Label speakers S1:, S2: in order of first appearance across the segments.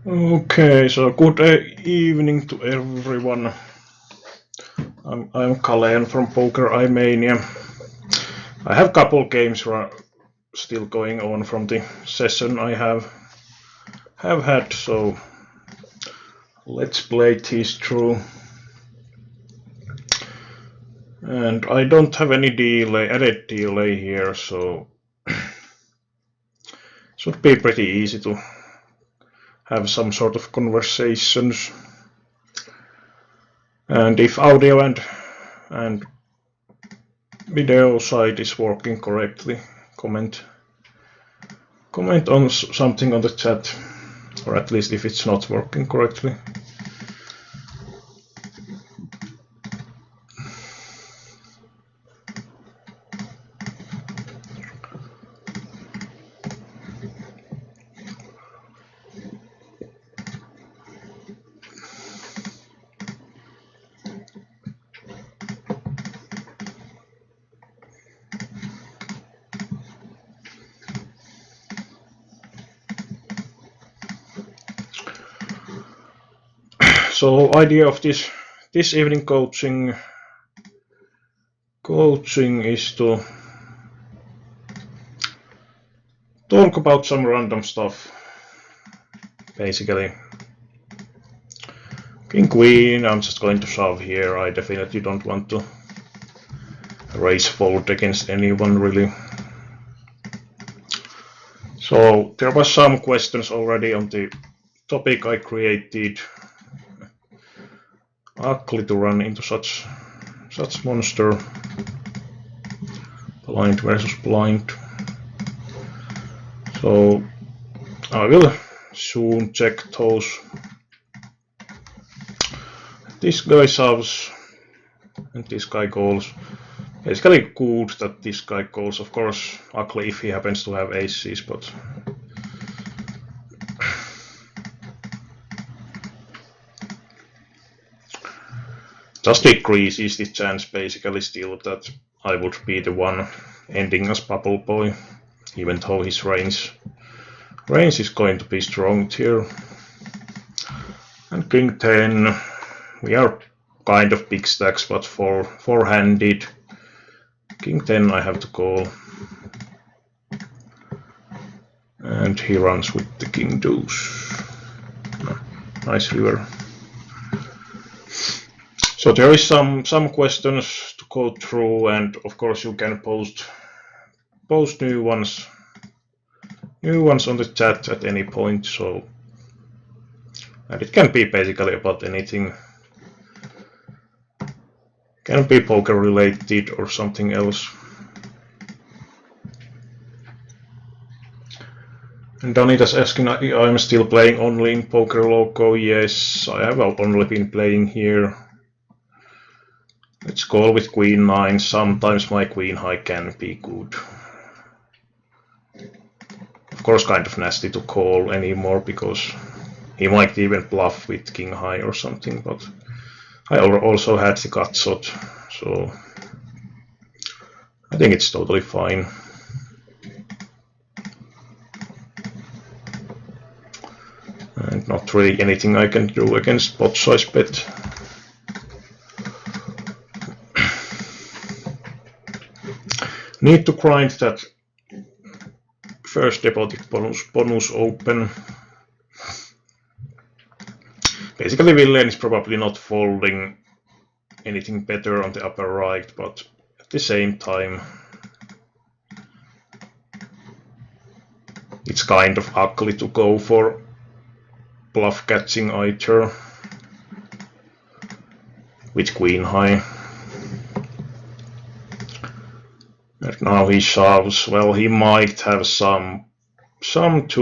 S1: Okay, so good evening to everyone. I'm Ghaleon from Poker Mania. I have couple games still going on from the session I have had, so let's play these through. And I don't have any added delay here, so should be pretty easy to have some sort of conversations. And if audio and video side is working correctly, comment on something on the chat, or at least if it's not working correctly. So idea of this evening coaching is to talk about some random stuff. Basically, King Queen, I'm just going to shove here. I definitely don't want to raise fold against anyone really. So there was some questions already on the topic I created. Ugly to run into such monster. Blind versus blind. So I will soon check those. This guy shoves and this guy calls. Basically good that this guy calls. Of course, ugly if he happens to have aces, but just decreases the chance basically still that I would be the one ending as bubble boy, even though his range is going to be strong here. And King 10, we are kind of big stacks, but four-handed. King 10 I have to call. And he runs with the King Deuce. Nice river. So there is some questions to go through, and of course you can post new ones on the chat at any point. So, and it can be basically about anything. Can be poker related or something else. And Danita's asking, I'm still playing only in Poker Loco. Yes, I have only been playing here. Let's call with Queen 9. Sometimes my Queen High can be good. Of course, kind of nasty to call anymore because he might even bluff with King High or something, but I also had the gut shot, so I think it's totally fine. And not really anything I can do against pot size bet. Need to grind that first deposit bonus open. Basically, Villain is probably not folding anything better on the upper right, but at the same time, it's kind of ugly to go for bluff catching either with Queen High. And now he shoves. Well, he might have some straight,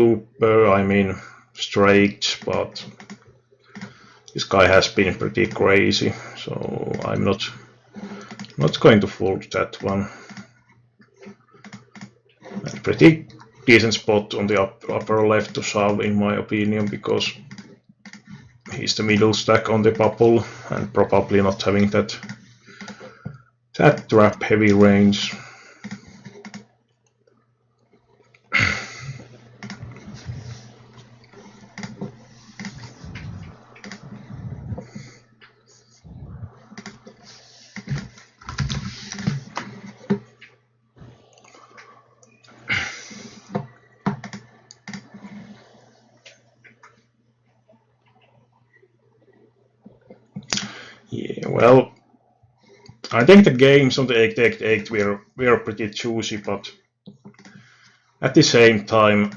S1: but this guy has been pretty crazy, so I'm not going to fold that one. And pretty decent spot on the upper left to shove in my opinion, because he's the middle stack on the bubble and probably not having that trap heavy range. Yeah, well, I think the games on the 888 were pretty juicy, but at the same time,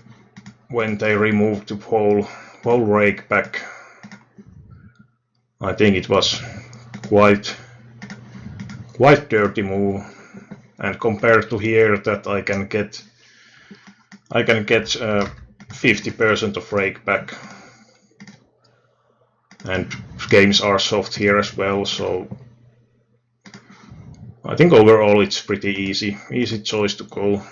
S1: when they removed the whole rake back, I think it was quite dirty move. And compared to here, that I can get 50% of rake back, and games are soft here as well, so I think overall it's pretty easy choice to go.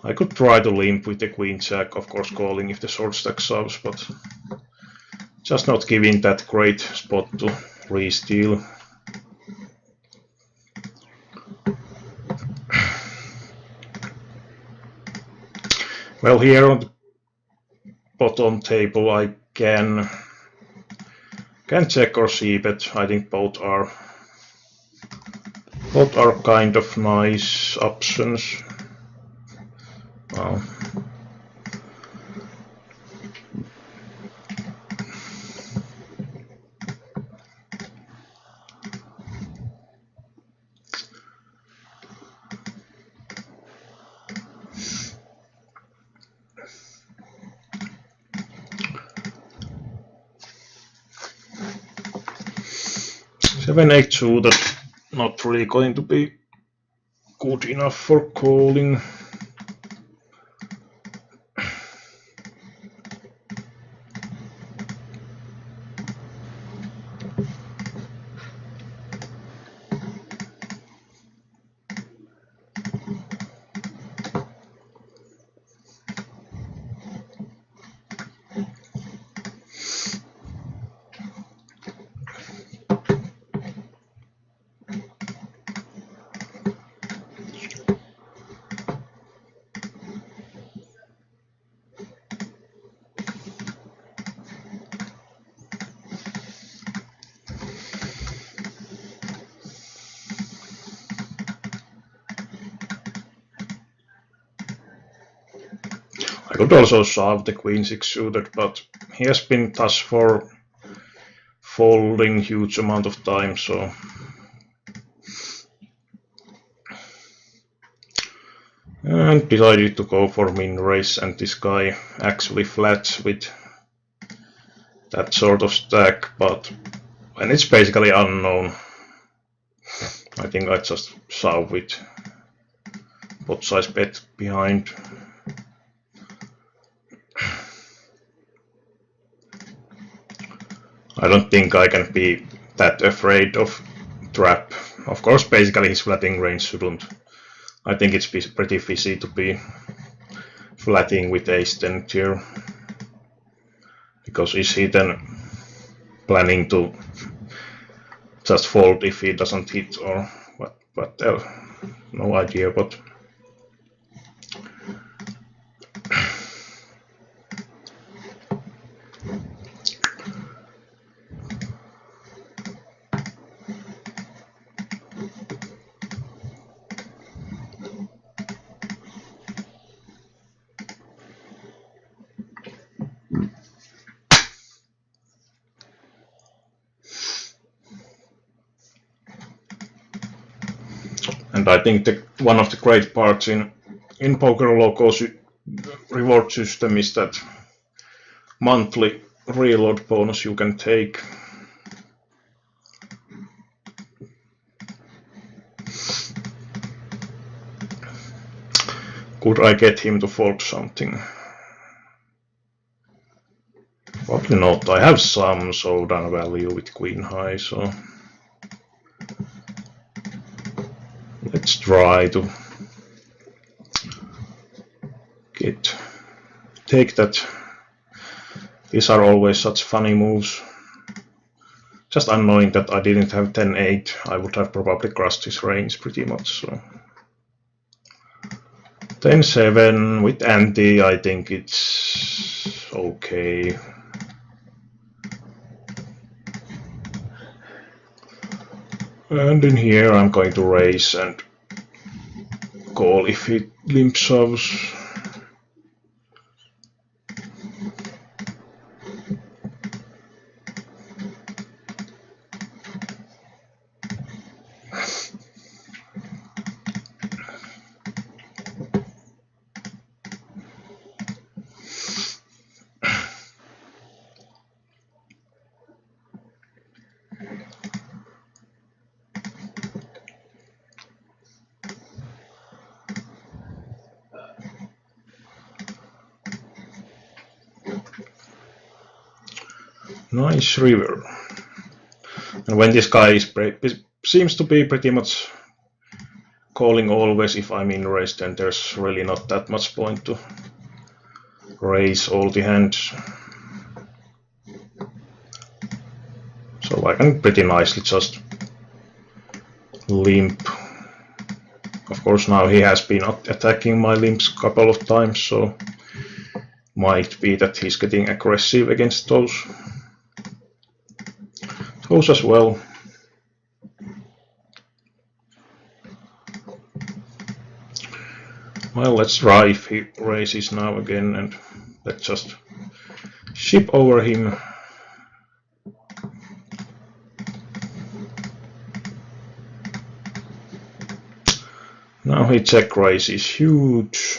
S1: I could try to limp with the queen jack, of course calling if the short stack shoves, but just not giving that great spot to re-steal. Well, here on the bottom table I can check or see, but I think both are kind of nice options. Well, 7-8 suited, not really going to be good enough for calling. I could also shove the queen 6 suited, but he has been thus for folding huge amount of time, so and decided to go for min raise, and this guy actually flats with that sort of stack, but when it's basically unknown, I think I just shove with pot size bet behind. I don't think I can be that afraid of trap. Of course, basically his flatting range shouldn't. I think it's pretty fishy to be flatting with ace-10 here. Because is he then planning to just fold if he doesn't hit, or what else? No idea, but and I think one of the great parts in Poker Loco's reward system is that monthly reload bonus you can take. Could I get him to fold something? Probably not. I have some showdown value with queen high, so let's try to take that. These are always such funny moves. Just annoying that I didn't have 10-8. I would have probably crushed his range pretty much. So 10-7 with ante, I think it's okay. And in here I'm going to raise and call if he limp shoves. Nice river. And when this guy seems to be pretty much calling always if I'm in race, then there's really not that much point to raise all the hands. So I can pretty nicely just limp. Of course now he has been attacking my limps a couple of times, so might be that he's getting aggressive against those as well. Well, let's try if he raises now again, and let's just ship over him. Now he check raises huge.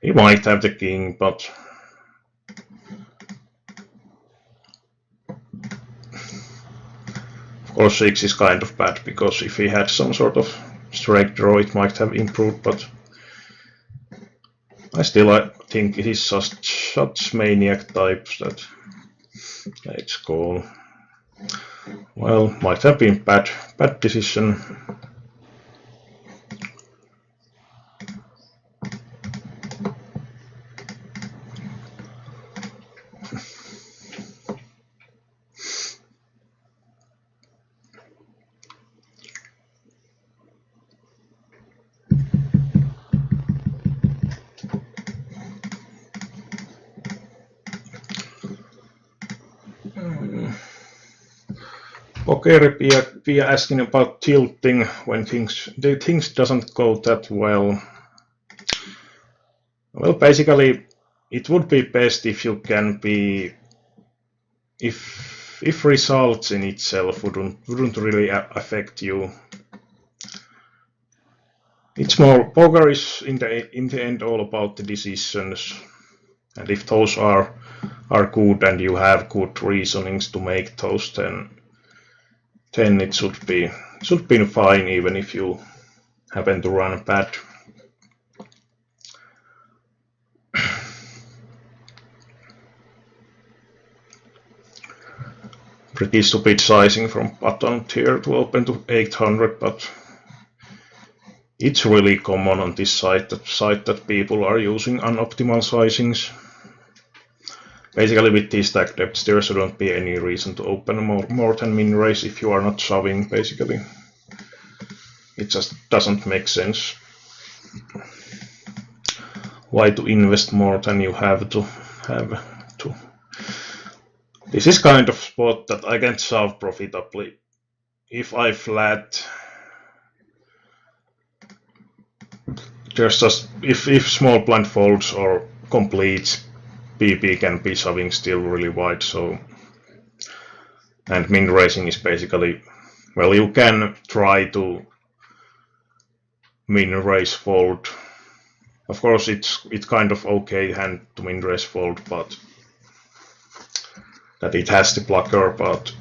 S1: He might have the king, but of course 6 is kind of bad, because if he had some sort of straight draw it might have improved, but I think it is just such maniac types that let's go. Well, might have been bad decision. Okay, we are asking about tilting when things doesn't go that well. Well, basically, it would be best if you can be, if results in itself wouldn't really affect you. It's more, poker is in the end all about the decisions, and if those are good and you have good reasonings to make those, then it should be fine, even if you happen to run bad. Pretty stupid sizing from bottom tier to open to 800, but it's really common on this site that people are using unoptimal sizings. Basically, with these stack depths, there shouldn't be any reason to open more than min raise if you are not shoving, basically. It just doesn't make sense. Why to invest more than you have to? This is kind of spot that I can shove profitably. If I flat, there's just, if small blind folds or completes, PP can be shoving still really wide, so, and min raising is basically, well, you can try to min raise fold. Of course, it's kind of okay hand to min raise fold, but that it has the blocker, but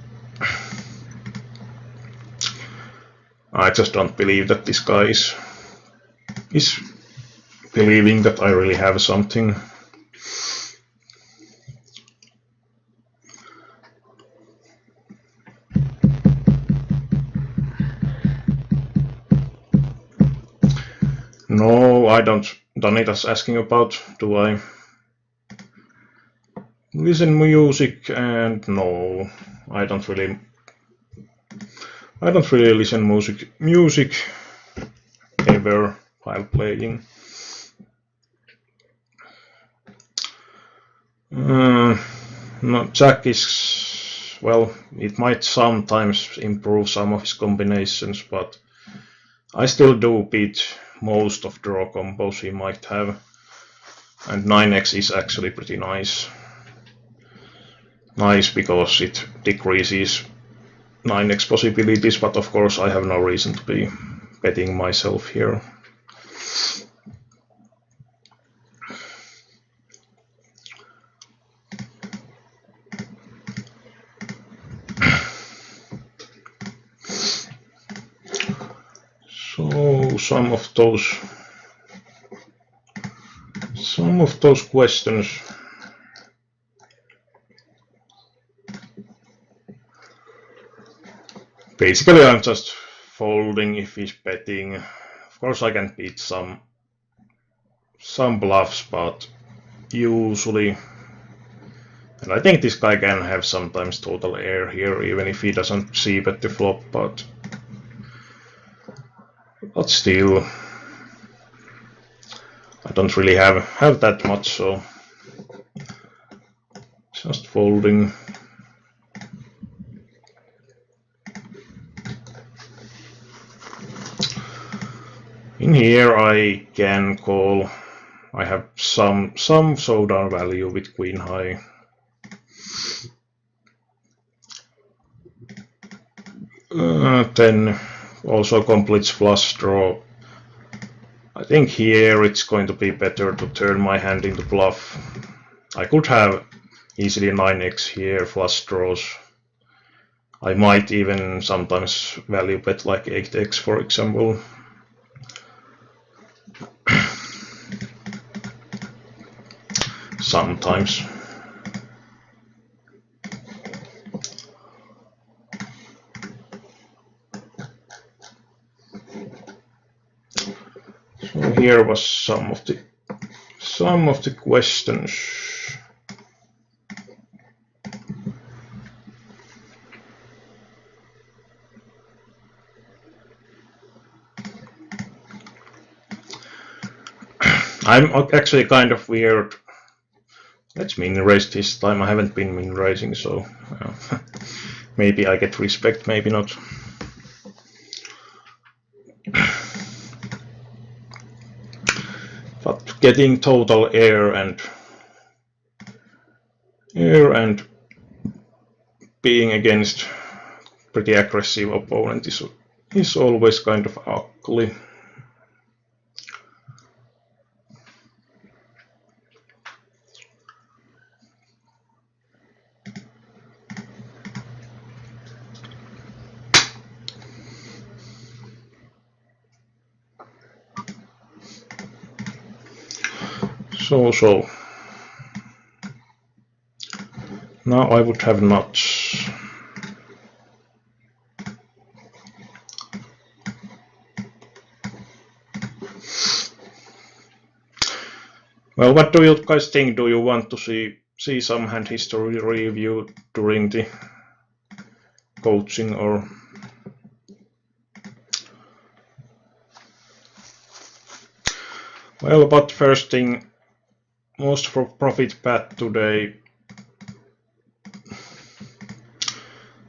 S1: I just don't believe that this guy is believing that I really have something. No, I don't. Donita's asking about, do I listen music? And no, I don't really listen music ever while playing. No, Jack is, well, it might sometimes improve some of his combinations, but I still do beat most of draw combos he might have, and 9x is actually pretty nice. Nice because it decreases 9x possibilities, but of course I have no reason to be betting myself here. So some of those questions Basically, I'm just folding if he's betting. Of course, I can beat some bluffs, but usually, and I think this guy can have sometimes total air here, even if he doesn't see bet the flop, but still, I don't really have that much, so just folding. In here I can call. I have some showdown value with queen high. Then also completes flush draw. I think here it's going to be better to turn my hand into bluff. I could have easily 9x here, flush draws. I might even sometimes value bet like 8x, for example. Sometimes. So here was some of the questions. I'm actually kind of weird. Let's min raise this time. I haven't been min raising, so maybe I get respect, maybe not. But getting total air and being against pretty aggressive opponent is always kind of ugly. So now I would have nuts. Well, what do you guys think? Do you want to see some hand history review during the coaching, or? Well, but first thing, most for profit bet today.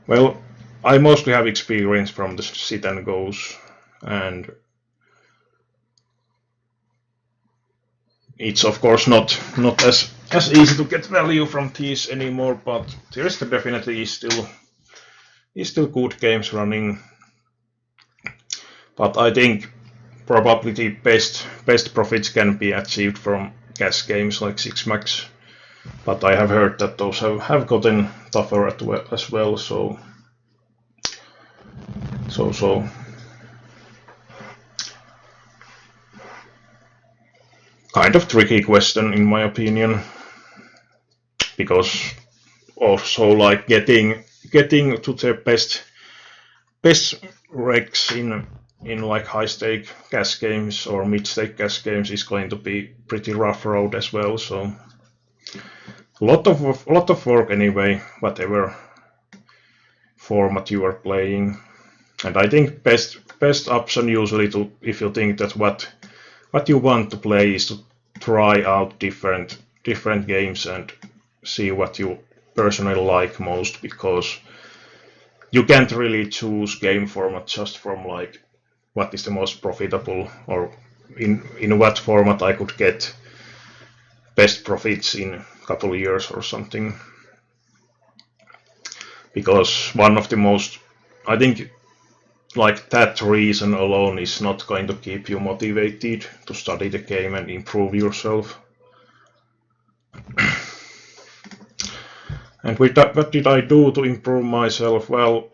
S1: Well, I mostly have experience from the sit and goes, and it's of course not as easy to get value from these anymore, but there is definitely still good games running. But I think probably the best profits can be achieved from cash games like 6max. But I have heard that those have gotten tougher as well, so kind of tricky question in my opinion, because also like getting to the best regs in like high stake cash games or mid stake cash games is going to be pretty rough road as well. So a lot of work anyway, whatever format you are playing. And I think best option usually to, if you think that what you want to play, is to try out different games and see what you personally like most, because you can't really choose game format just from like what is the most profitable, or in what format I could get best profits in a couple of years or something. Because one of the most, I think, like that reason alone is not going to keep you motivated to study the game and improve yourself. And what did I do to improve myself? Well,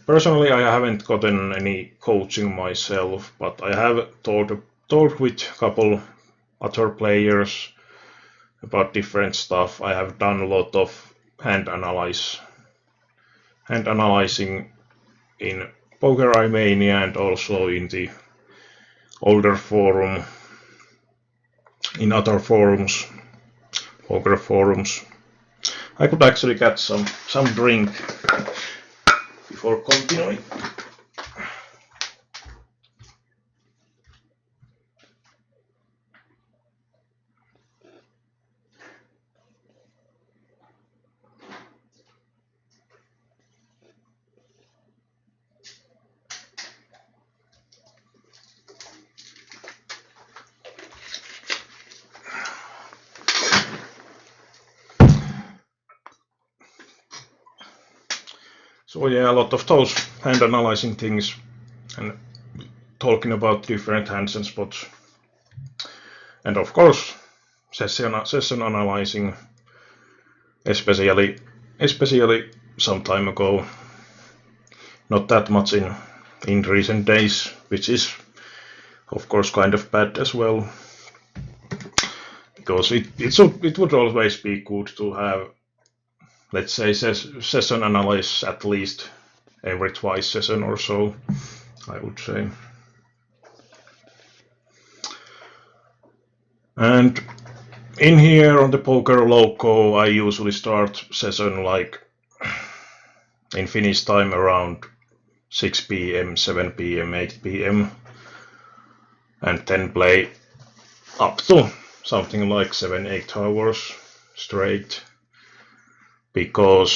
S1: personally, I haven't gotten any coaching myself, but I have talked with a couple other players about different stuff. I have done a lot of hand analyzing in Poker Armenia and also in the older forum, in other forums, poker forums. I could actually get some drink before continuing. So yeah, a lot of those hand analyzing things and talking about different hands and spots. And of course, session analyzing, especially some time ago. Not that much in recent days, which is of course kind of bad as well. Because it would always be good to have, let's say, session analysis at least every twice session or so, I would say. And in here on the poker loco, I usually start session like in Finnish time around 6 p.m., 7 p.m., 8 p.m. and then play up to something like 7-8 hours straight, because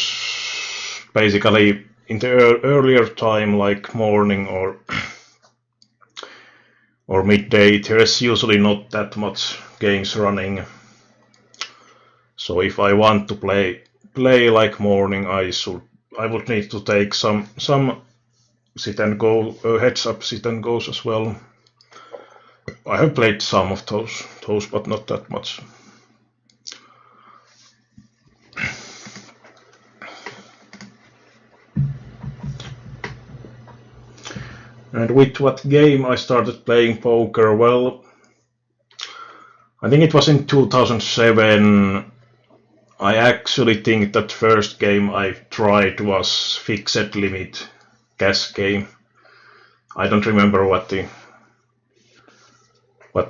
S1: basically in the earlier time, like morning or midday, there's usually not that much games running. So if I want to play like morning, I would need to take some sit and go heads up sit and goes as well. I have played some of those, but not that much. And with what game I started playing poker? Well, I think it was in 2007. I actually think that first game I tried was fixed limit cash game. I don't remember what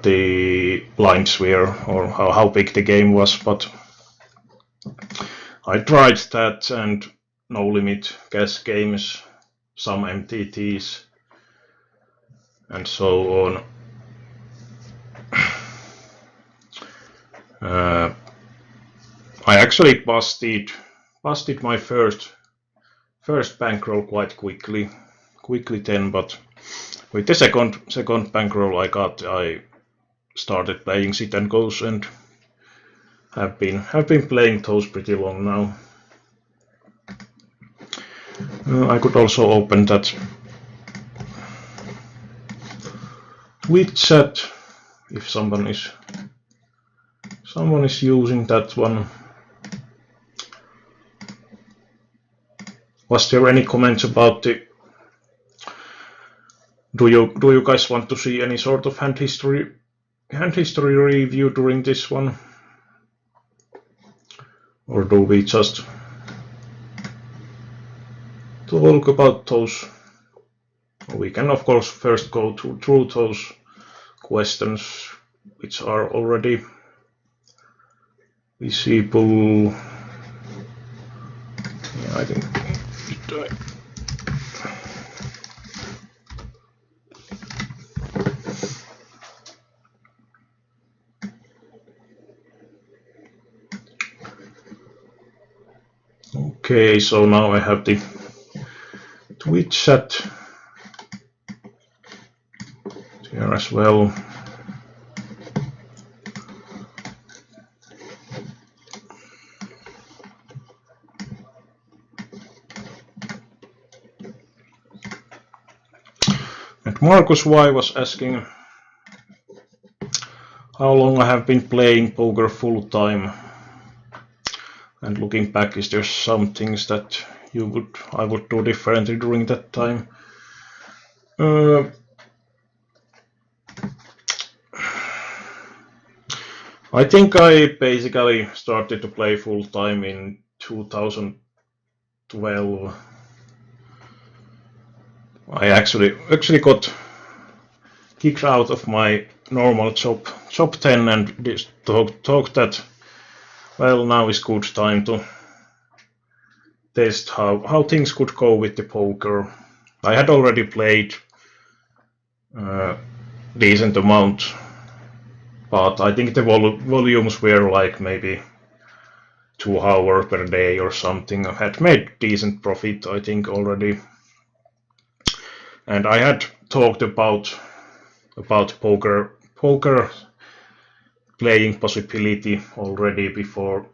S1: the blinds were or how big the game was, but I tried that and no limit cash games, some MTTs, and so on. I actually busted my first bankroll quite quickly then, but with the second bankroll I got, I started playing sit and goes and have been playing those pretty long now. I could also open that Twitch chat if someone is using that one. Was there any comments about the? Do you guys want to see any sort of hand history review during this one, or do we just talk about those? We can of course first go through those questions which are already visible. Yeah, I think. Okay, so now I have the Twitch chat here as well. And Marcus Y was asking how long I have been playing poker full time. And looking back, is there some things that I would do differently during that time? I think I basically started to play full time in 2012. I actually got kicked out of my normal job 10 and just talked that, well, now is good time to test how things could go with the poker. I had already played decent amount, but I think the volumes were like maybe 2 hours per day or something. I had made decent profit, I think, already, and I had talked about poker playing possibility already before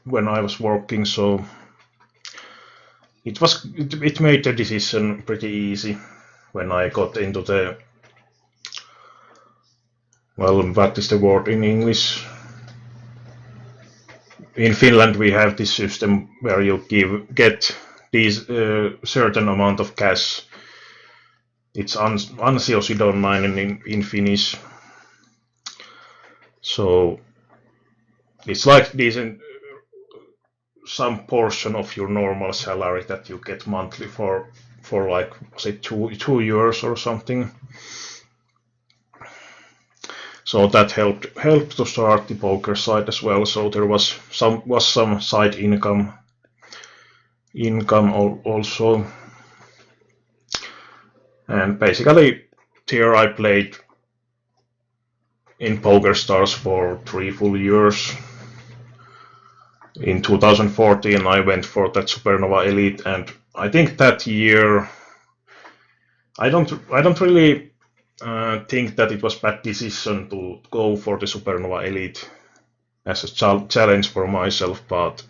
S1: when I was working, so it made the decision pretty easy when I got into the, well, what is the word in English? In Finland we have this system where you get these certain amount of cash. It's ansiosidonnainen in Finnish. So it's like decent some portion of your normal salary that you get monthly for like, was it 2 years or something. So that helped to start the poker side as well. So there was some side income also, and basically here I played in PokerStars for 3 full years. In 2014 I went for that Supernova Elite, and I think that year I don't really think that it was bad decision to go for the Supernova Elite as a challenge for myself, but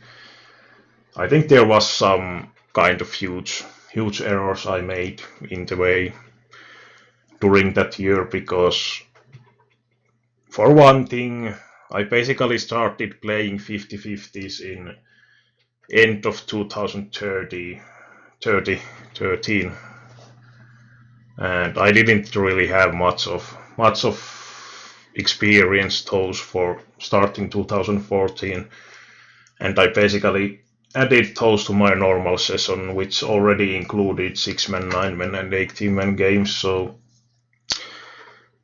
S1: I think there was some kind of huge errors I made in the way during that year, because for one thing I basically started playing 50-50s in end of 2013, and I didn't really have much of experience those for starting 2014, and I basically added those to my normal session, which already included 6-man, 9-man, and 18-man games. So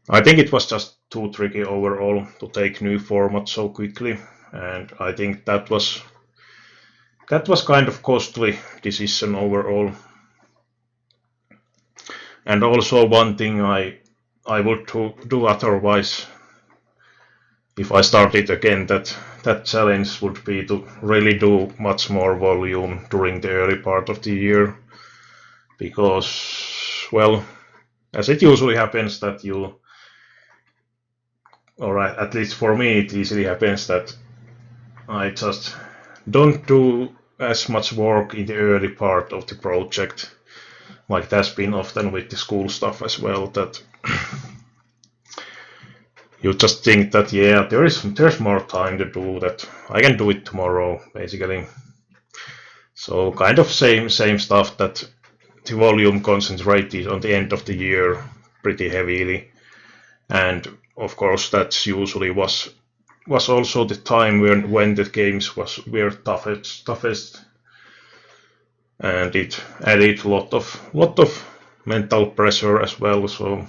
S1: I think it was just too tricky overall to take new formats so quickly, and I think that was kind of costly decision overall. And also one thing I would do otherwise if I started again that challenge would be to really do much more volume during the early part of the year, because, well, as it usually happens that you, or at least for me it easily happens that I just don't do as much work in the early part of the project, like that's been often with the school stuff as well, that you just think that, yeah, there's more time to do that, I can do it tomorrow, basically. So kind of same stuff, that the volume concentrated on the end of the year pretty heavily, and of course that usually was also the time when the games were toughest, and it added a lot of mental pressure as well. So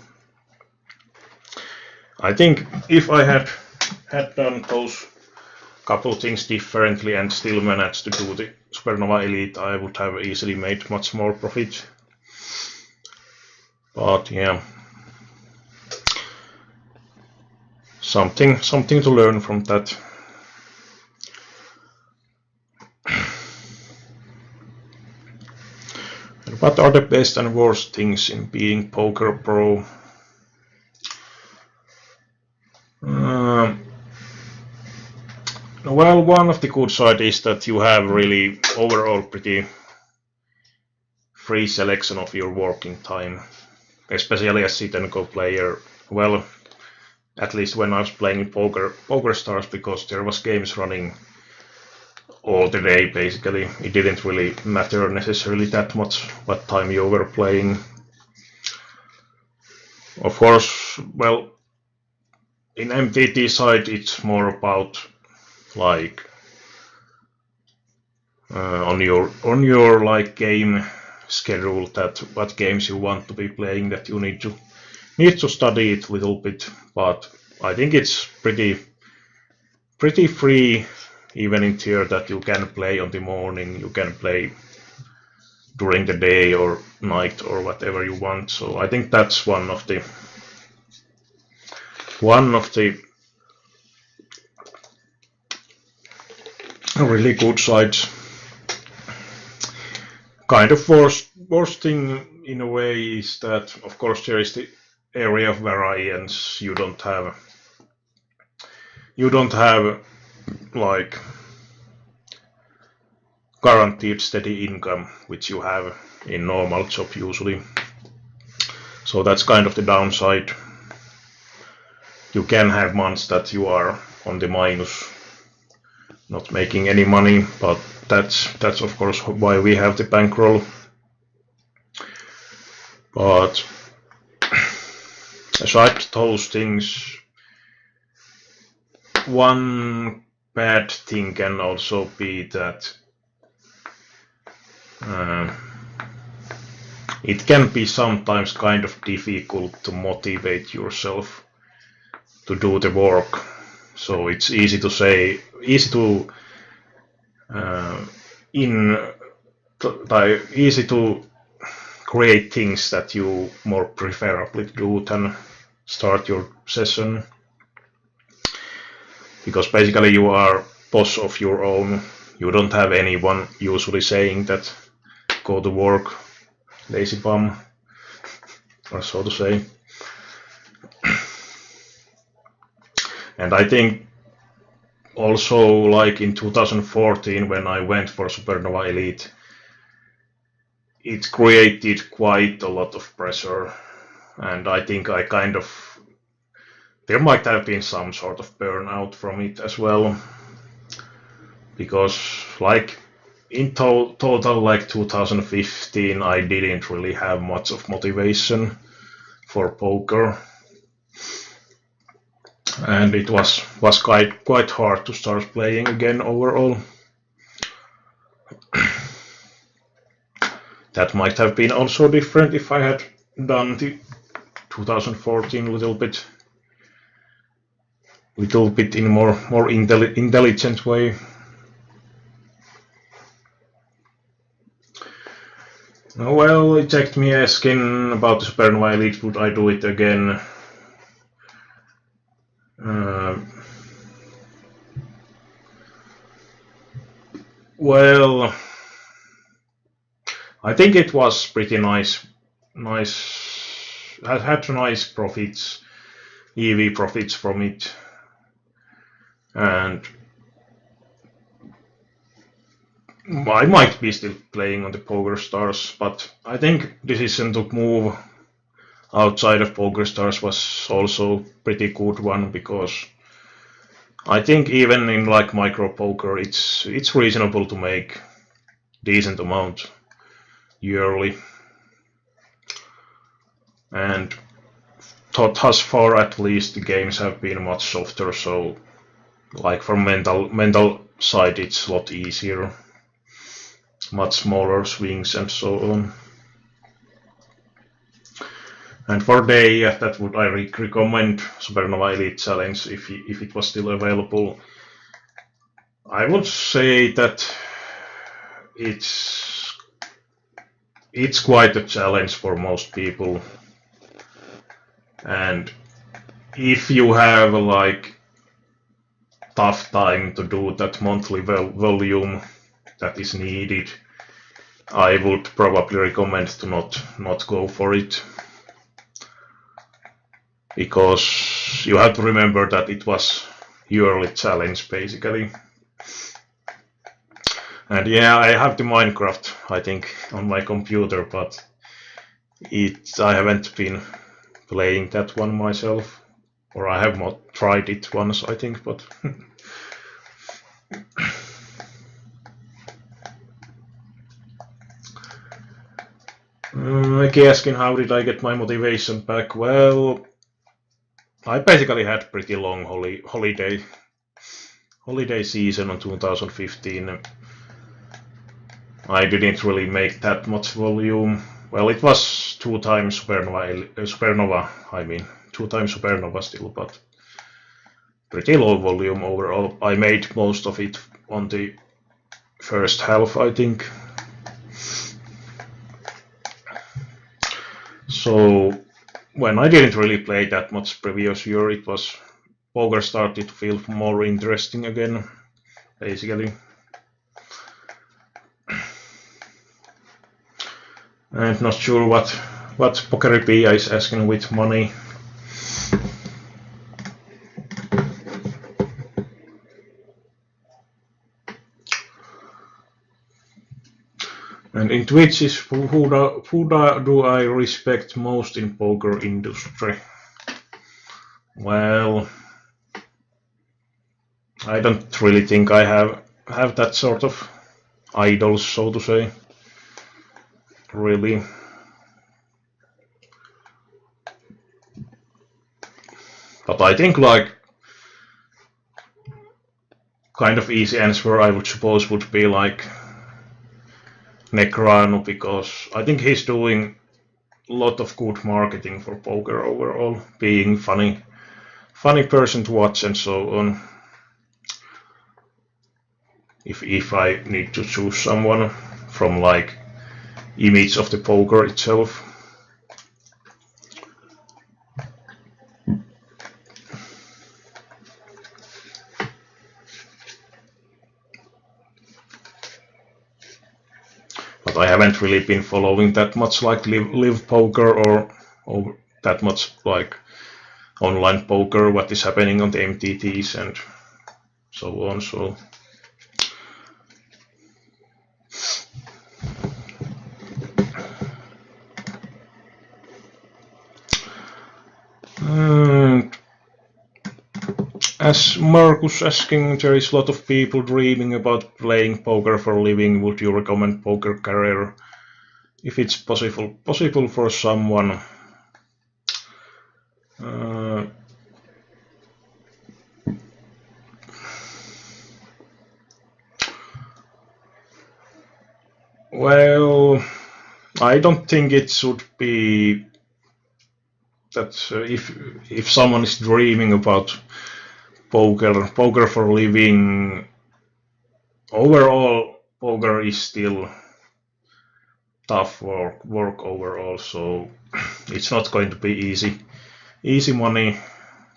S1: I think if I had done those couple things differently and still managed to do the Supernova Elite, I would have easily made much more profit. But yeah, something to learn from that. And what are the best and worst things in being poker pro? Well, one of the good sides is that you have really overall pretty free selection of your working time, especially as sit and go player. Well, at least when I was playing in PokerStars, because there was games running all the day basically. It didn't really matter necessarily that much what time you were playing. Of course, well, in MTT side it's more about like on your like game schedule that what games you want to be playing, that you need to study it a little bit, but I think it's pretty free even in tier that you can play on the morning, you can play during the day or night or whatever you want. So I think that's one of the really good sides. Kind of worst thing in a way is that of course there is the area of variance. You don't have like guaranteed steady income which you have in normal job usually. So that's kind of the downside. You can have months that you are on the minus, not making any money, but that's of course why we have the bankroll. But aside those things, one bad thing can also be that it can be sometimes kind of difficult to motivate yourself to do the work. So it's easy to create things that you more preferably do than start your session, because basically you are boss of your own. You don't have anyone usually saying that go to work, lazy bum, or so to say. And I think also, like in 2014 when I went for Supernova Elite, it created quite a lot of pressure, and I think there might have been some sort of burnout from it as well, because like in total like 2015 I didn't really have much of motivation for poker, and it was quite hard to start playing again overall. That might have been also different if I had done the 2014 little bit in more intelligent way. Well, it checked me asking about the Supernova Elite, would I do it again? Well, I think it was pretty nice. Had nice profits, EV profits from it, and I might be still playing on the Poker Stars, but I think decision to move outside of Poker Stars was also pretty good one, because I think even in like micro poker it's reasonable to make decent amount yearly, and thus far at least the games have been much softer, so like from mental side it's a lot easier, much smaller swings and so on. And for day, that would I recommend Supernova Elite Challenge if it was still available. I would say that it's quite a challenge for most people, and if you have a like tough time to do that monthly volume that is needed, I would probably recommend to not go for it, because you have to remember that it was yearly challenge basically. And yeah, I have the Minecraft, I think, on my computer, but I haven't been playing that one myself, or I have not tried it once, I think, but Mickey asking how did I get my motivation back? Well, I basically had pretty long holiday season on 2015. I didn't really make that much volume. Well, it was 2 times supernova, I mean, 2 times supernova still, but pretty low volume overall. I made most of it on the first half, I think. So when I didn't really play that much previous year, it was poker started to feel more interesting again, basically. I'm not sure what Pokeripia is asking with money. And in Twitch is who do I respect most in poker industry? Well, I don't really think I have that sort of idols, so to say. Really. But I think like kind of easy answer I would suppose would be like Necrano, because I think he's doing a lot of good marketing for poker overall, being funny person to watch and so on. If I need to choose someone from like image of the poker itself. But I haven't really been following that much like live poker or that much like online poker, what is happening on the MTTs and so on. So as Marcus asking, there is a lot of people dreaming about playing poker for a living. Would you recommend poker career if it's possible for someone? Well, I don't think it should be that if someone is dreaming about poker for a living, overall poker is still tough work overall, so it's not going to be easy money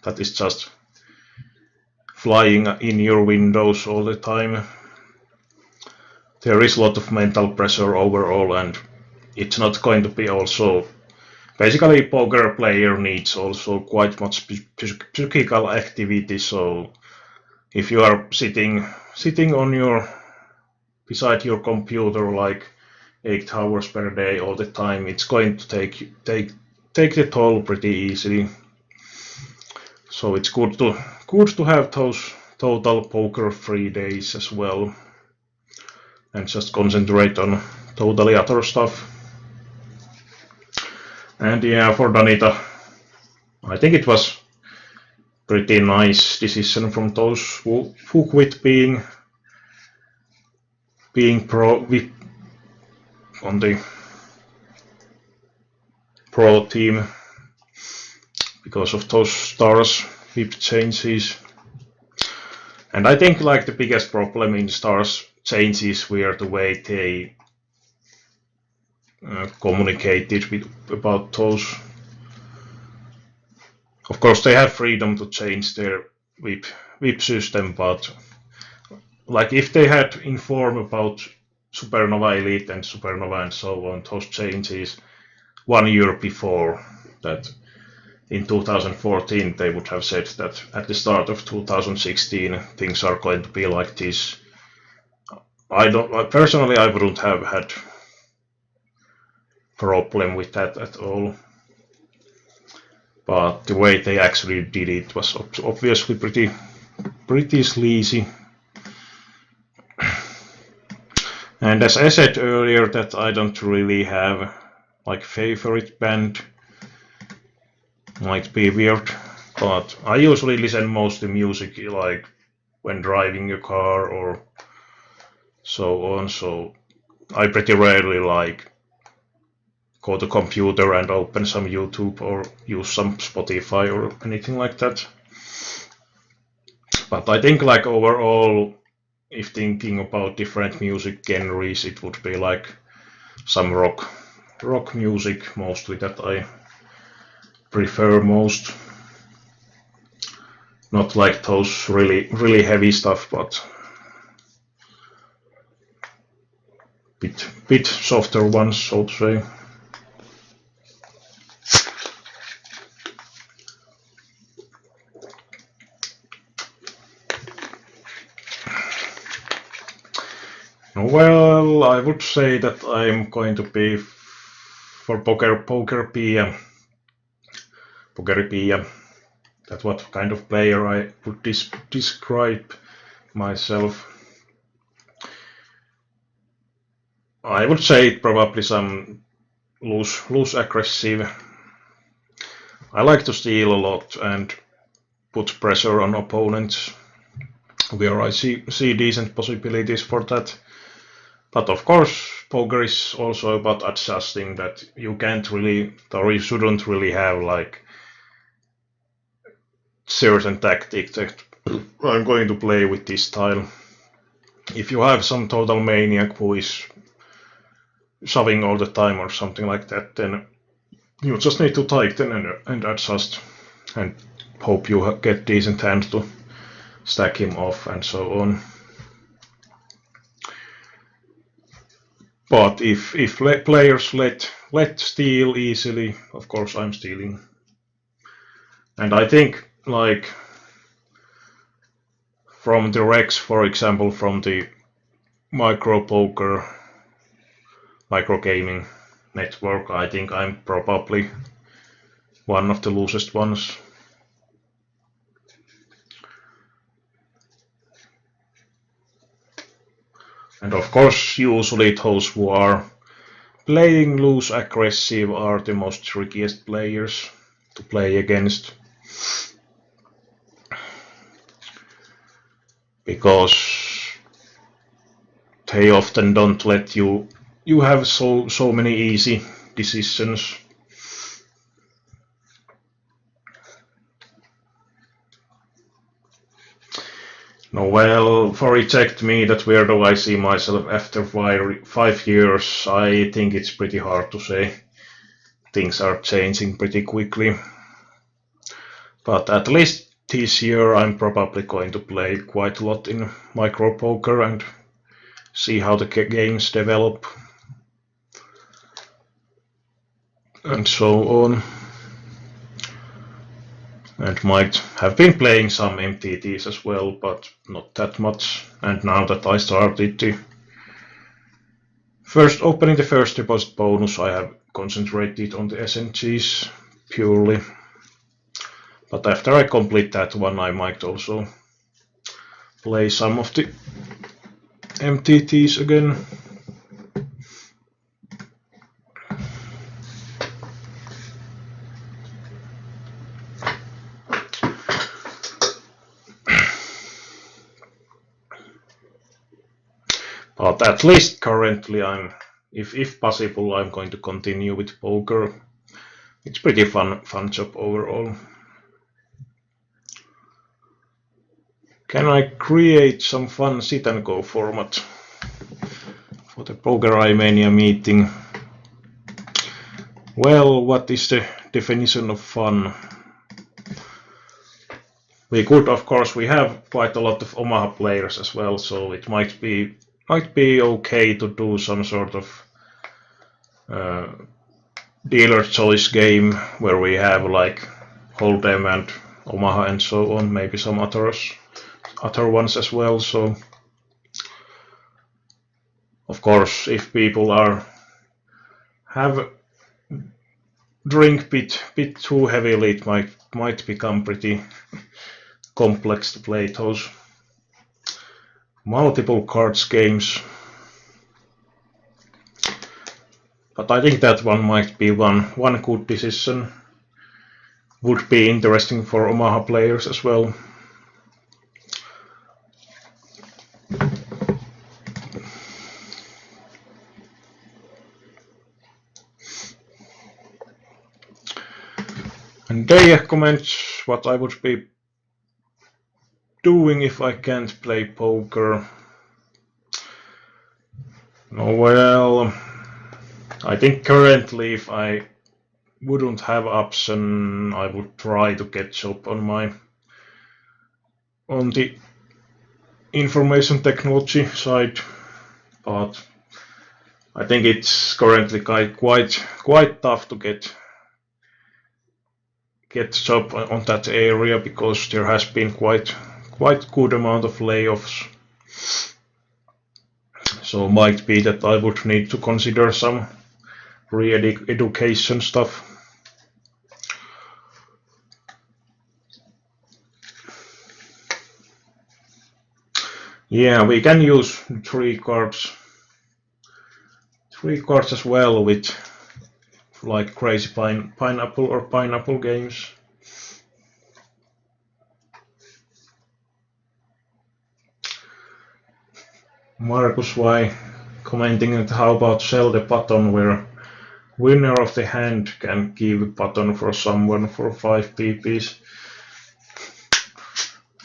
S1: that is just flying in your windows all the time. There is a lot of mental pressure overall, and it's not going to be also basically poker player needs also quite much psychical activity. So if you are sitting on your beside your computer like 8 hours per day all the time, it's going to take the toll pretty easily. So it's good to have those total poker free days as well, and just concentrate on totally other stuff. And yeah, for Danita, I think it was pretty nice decision from those who quit being pro on the pro team because of those stars VIP changes. And I think like the biggest problem in stars changes were the way they communicated about those. Of course, they have freedom to change their VIP system, but like if they had informed about Supernova Elite and Supernova and so on, those changes 1 year before, that in 2014 they would have said that at the start of 2016 things are going to be like this. Personally, I wouldn't have had problem with that at all. But the way they actually did it was obviously pretty sleazy. And as I said earlier, that I don't really have like favorite band. Might be weird, but I usually listen mostly music like when driving a car or so on. So I pretty rarely like go to computer and open some YouTube or use some Spotify or anything like that. But I think like overall, if thinking about different music genres, it would be like some rock music mostly that I prefer most. Not like those really heavy stuff, but bit softer ones, so to say. Well, I would say that I'm going to be for poker PM. That's what kind of player I would describe myself. I would say probably some loose aggressive. I like to steal a lot and put pressure on opponents where I see decent possibilities for that. But of course, poker is also about adjusting that you can't really, or you shouldn't really have like certain tactic that I'm going to play with this style. If you have some total maniac who is shoving all the time or something like that, then you just need to tighten and adjust and hope you get decent hands to stack him off and so on. But if players let steal easily, of course I'm stealing. And I think like from the Rex, for example, from the micro gaming network, I think I'm probably one of the loosest ones. And of course, usually those who are playing loose aggressive are the most trickiest players to play against. Because they often don't let you have so many easy decisions. No, well, for Reject Me, that weirdo I see myself after 5 years, I think it's pretty hard to say. Things are changing pretty quickly. But at least this year I'm probably going to play quite a lot in micro poker and see how the games develop and so on. And might have been playing some MTTs as well, but not that much. And now that I started the opening the first deposit bonus, I have concentrated on the SNGs purely. But after I complete that one, I might also play some of the MTTs again. But at least currently if possible, I'm going to continue with poker. It's pretty fun job overall. Can I create some fun sit and go format for the Poker Mania meeting? Well, what is the definition of fun? We could, of course, we have quite a lot of Omaha players as well, so it might be okay to do some sort of dealer choice game where we have like Hold'em and Omaha and so on, maybe some other ones as well. So of course, if people have drink bit too heavily, it might become pretty complex to play those multiple cards games. But I think that one might be one good decision. Would be interesting for Omaha players as well. They comments what I would be doing if I can't play poker. Oh, well, I think currently if I wouldn't have option, I would try to catch up on the information technology side, but I think it's currently quite tough to get job on that area because there has been quite good amount of layoffs. So might be that I would need to consider some re-education stuff. Yeah, we can use 3 cards as well with like crazy pineapple or pineapple games. Marcus Y commenting that how about sell the button where winner of the hand can give a button for someone for 5 pp's.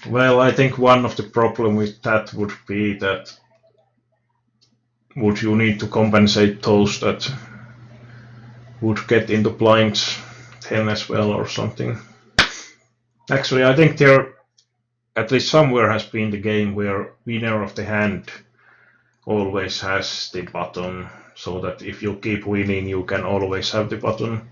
S1: Well, I think one of the problem with that would be that would you need to compensate those that would get into blinds 10 as well or something. Actually, I think there at least somewhere has been the game where winner of the hand always has the button, so that if you keep winning you can always have the button.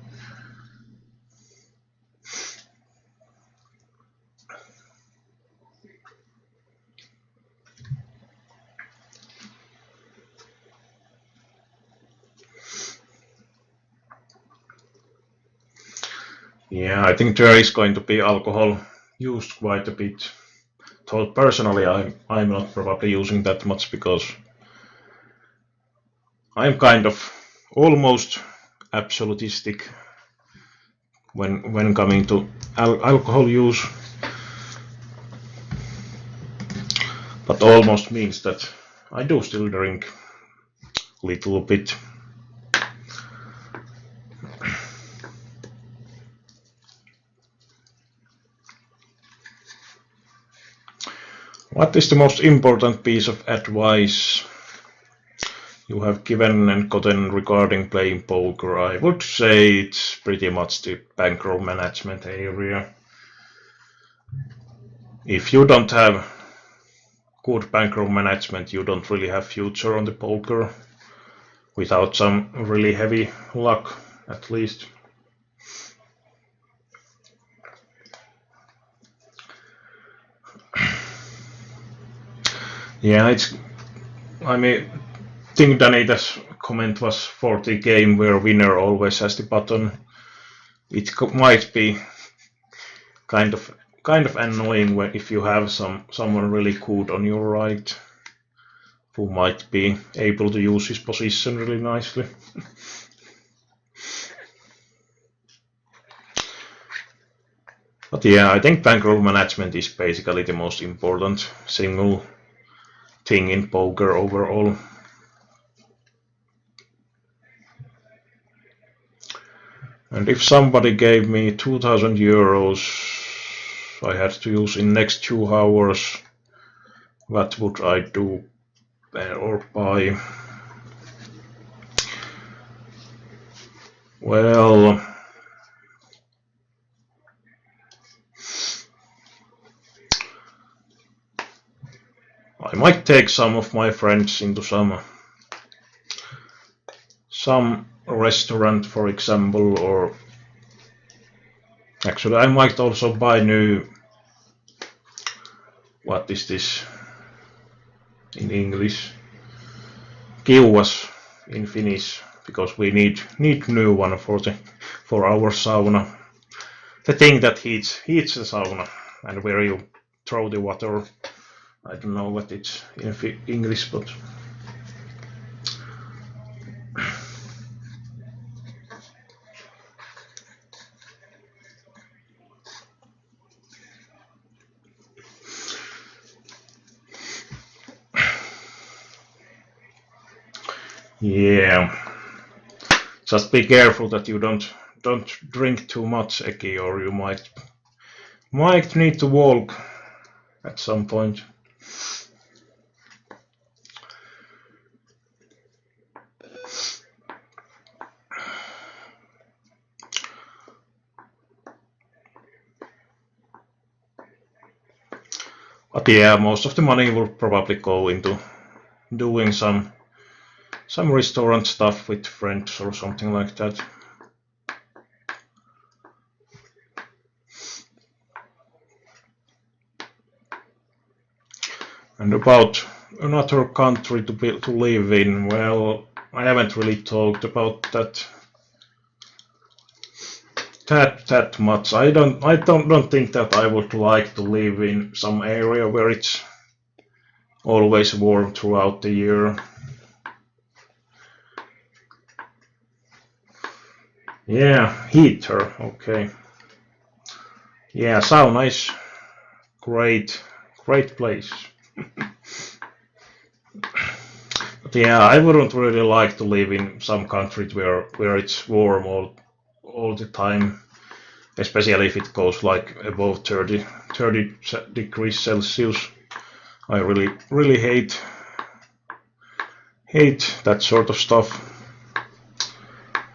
S1: Yeah, I think there is going to be alcohol used quite a bit. Though personally I'm not probably using that much because I'm kind of almost absolutistic when coming to alcohol use. But almost means that I do still drink a little bit. What is the most important piece of advice you have given and gotten regarding playing poker? I would say it's pretty much the bankroll management area. If you don't have good bankroll management, you don't really have future on the poker without some really heavy luck, at least. Yeah, I mean, think Danita's comment was for the game where winner always has the button. It might be kind of annoying when if you have someone really good on your right who might be able to use his position really nicely. But yeah, I think bankroll management is basically the most important single thing in poker overall. And if somebody gave me 2,000 euros I had to use in next 2 hours, what would I do or buy? Well, I might take some of my friends into some restaurant, for example, or actually I might also buy new, what is this in English? Kiuas in Finnish, because we need new one for our sauna. The thing that heats the sauna and where you throw the water. I don't know what it's in English, but yeah, just be careful that you don't don't drink too much, Eki, or you might need to walk at some point. But yeah, most of the money will probably go into doing some restaurant stuff with friends or something like that. And about another country to live in, well, I haven't really talked about that much. I don't think that I would like to live in some area where it's always warm throughout the year. Yeah, heater, okay. Yeah, sauna is great place. But yeah, I wouldn't really like to live in some country where it's warm all the time, especially if it goes like above 30 degrees Celsius. I really hate that sort of stuff.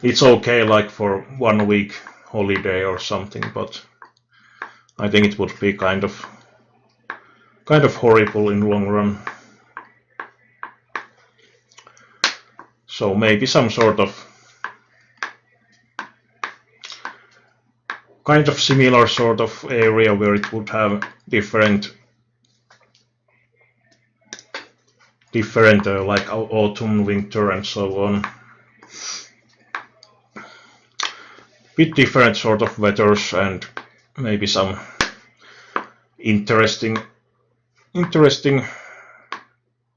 S1: It's okay like for 1 week holiday or something, but I think it would be kind of horrible in the long run. So maybe some sort of kind of similar sort of area where it would have different like autumn, winter, and so on. Bit different sort of weathers and maybe some interesting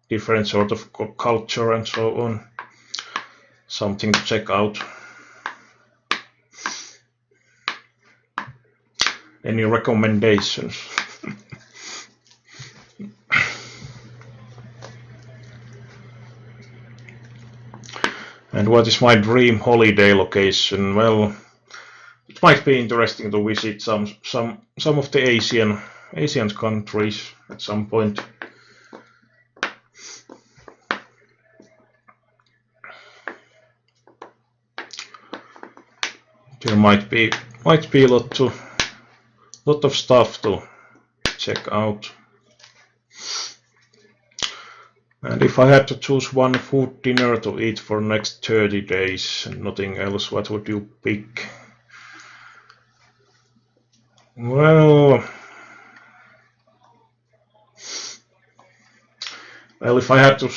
S1: different sort of culture and so on. Something to check out. Any recommendations? And what is my dream holiday location? Well, it might be interesting to visit some of the Asian countries at some point. There might be a lot of stuff to check out. And if I had to choose one food dinner to eat for next 30 days and nothing else, what would you pick? Well, if I had to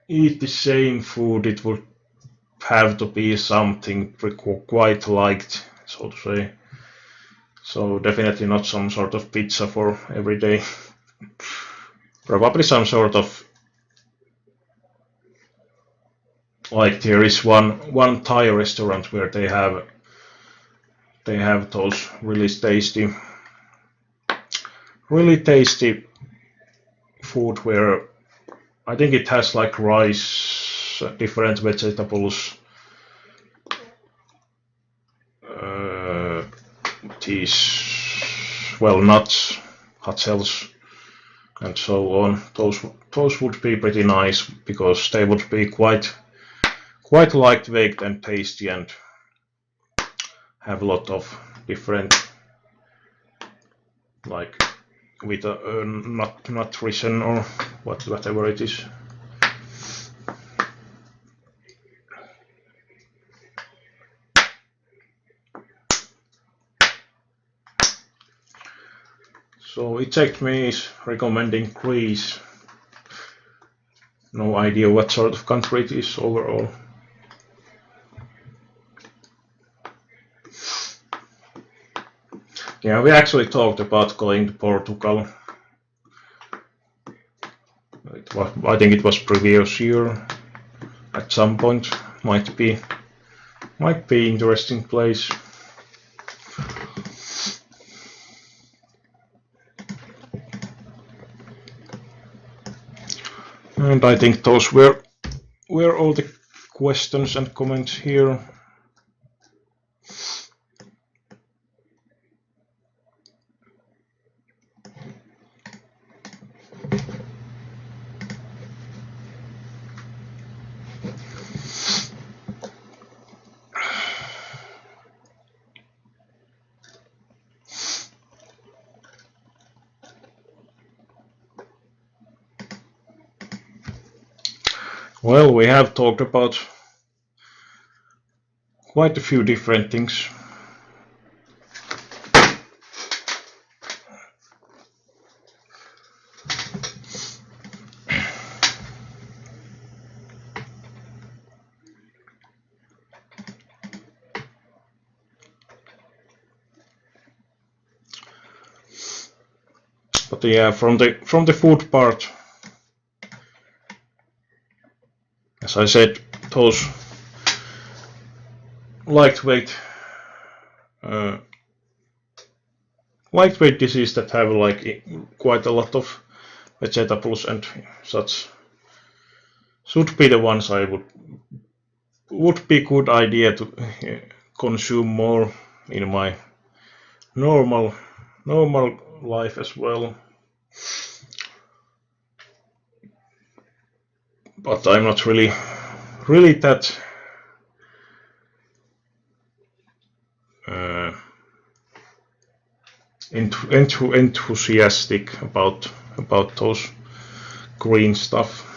S1: eat the same food, it would have to be something quite liked, so to say. So definitely not some sort of pizza for every day. Probably some sort of, like there is one Thai restaurant where they have those really tasty food where I think it has like rice, different vegetables, nuts, hot shells, and so on. Those would be pretty nice because they would be quite lightweight and tasty and have a lot of different, like with a nutrition or whatever it is. So Eject Me is recommending Greece. No idea what sort of country it is overall. Yeah, we actually talked about going to Portugal. I think it was previous year at some point. Might be interesting place. And I think those were all the questions and comments here. Well, we have talked about quite a few different things. But yeah, from the food part, as I said, those lightweight lightweight dishes that have like quite a lot of vegetables and such should be the ones I would be good idea to consume more in my normal life as well. But I'm not really that enthusiastic about those green stuff.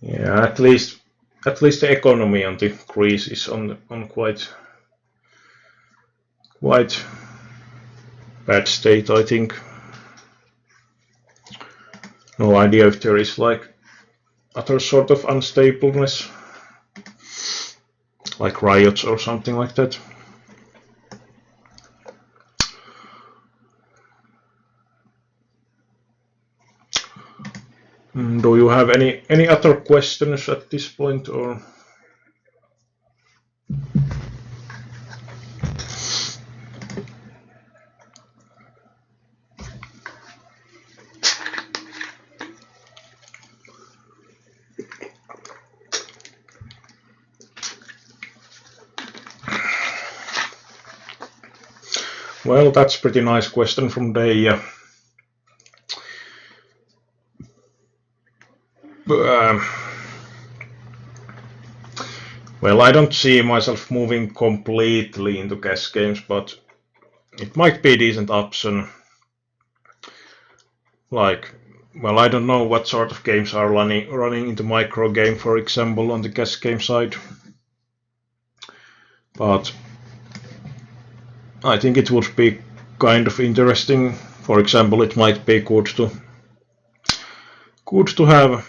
S1: Yeah, at least the economy on the Greece is on quite bad state, I think. No idea if there is like other sort of unstableness, like riots or something like that. Do you have any other questions at this point, or? Well, that's a pretty nice question from Deija. Well, I don't see myself moving completely into cash games, but it might be a decent option. Like, well, I don't know what sort of games are running into micro game, for example, on the cash game side. But I think it would be kind of interesting. For example, it might be good to have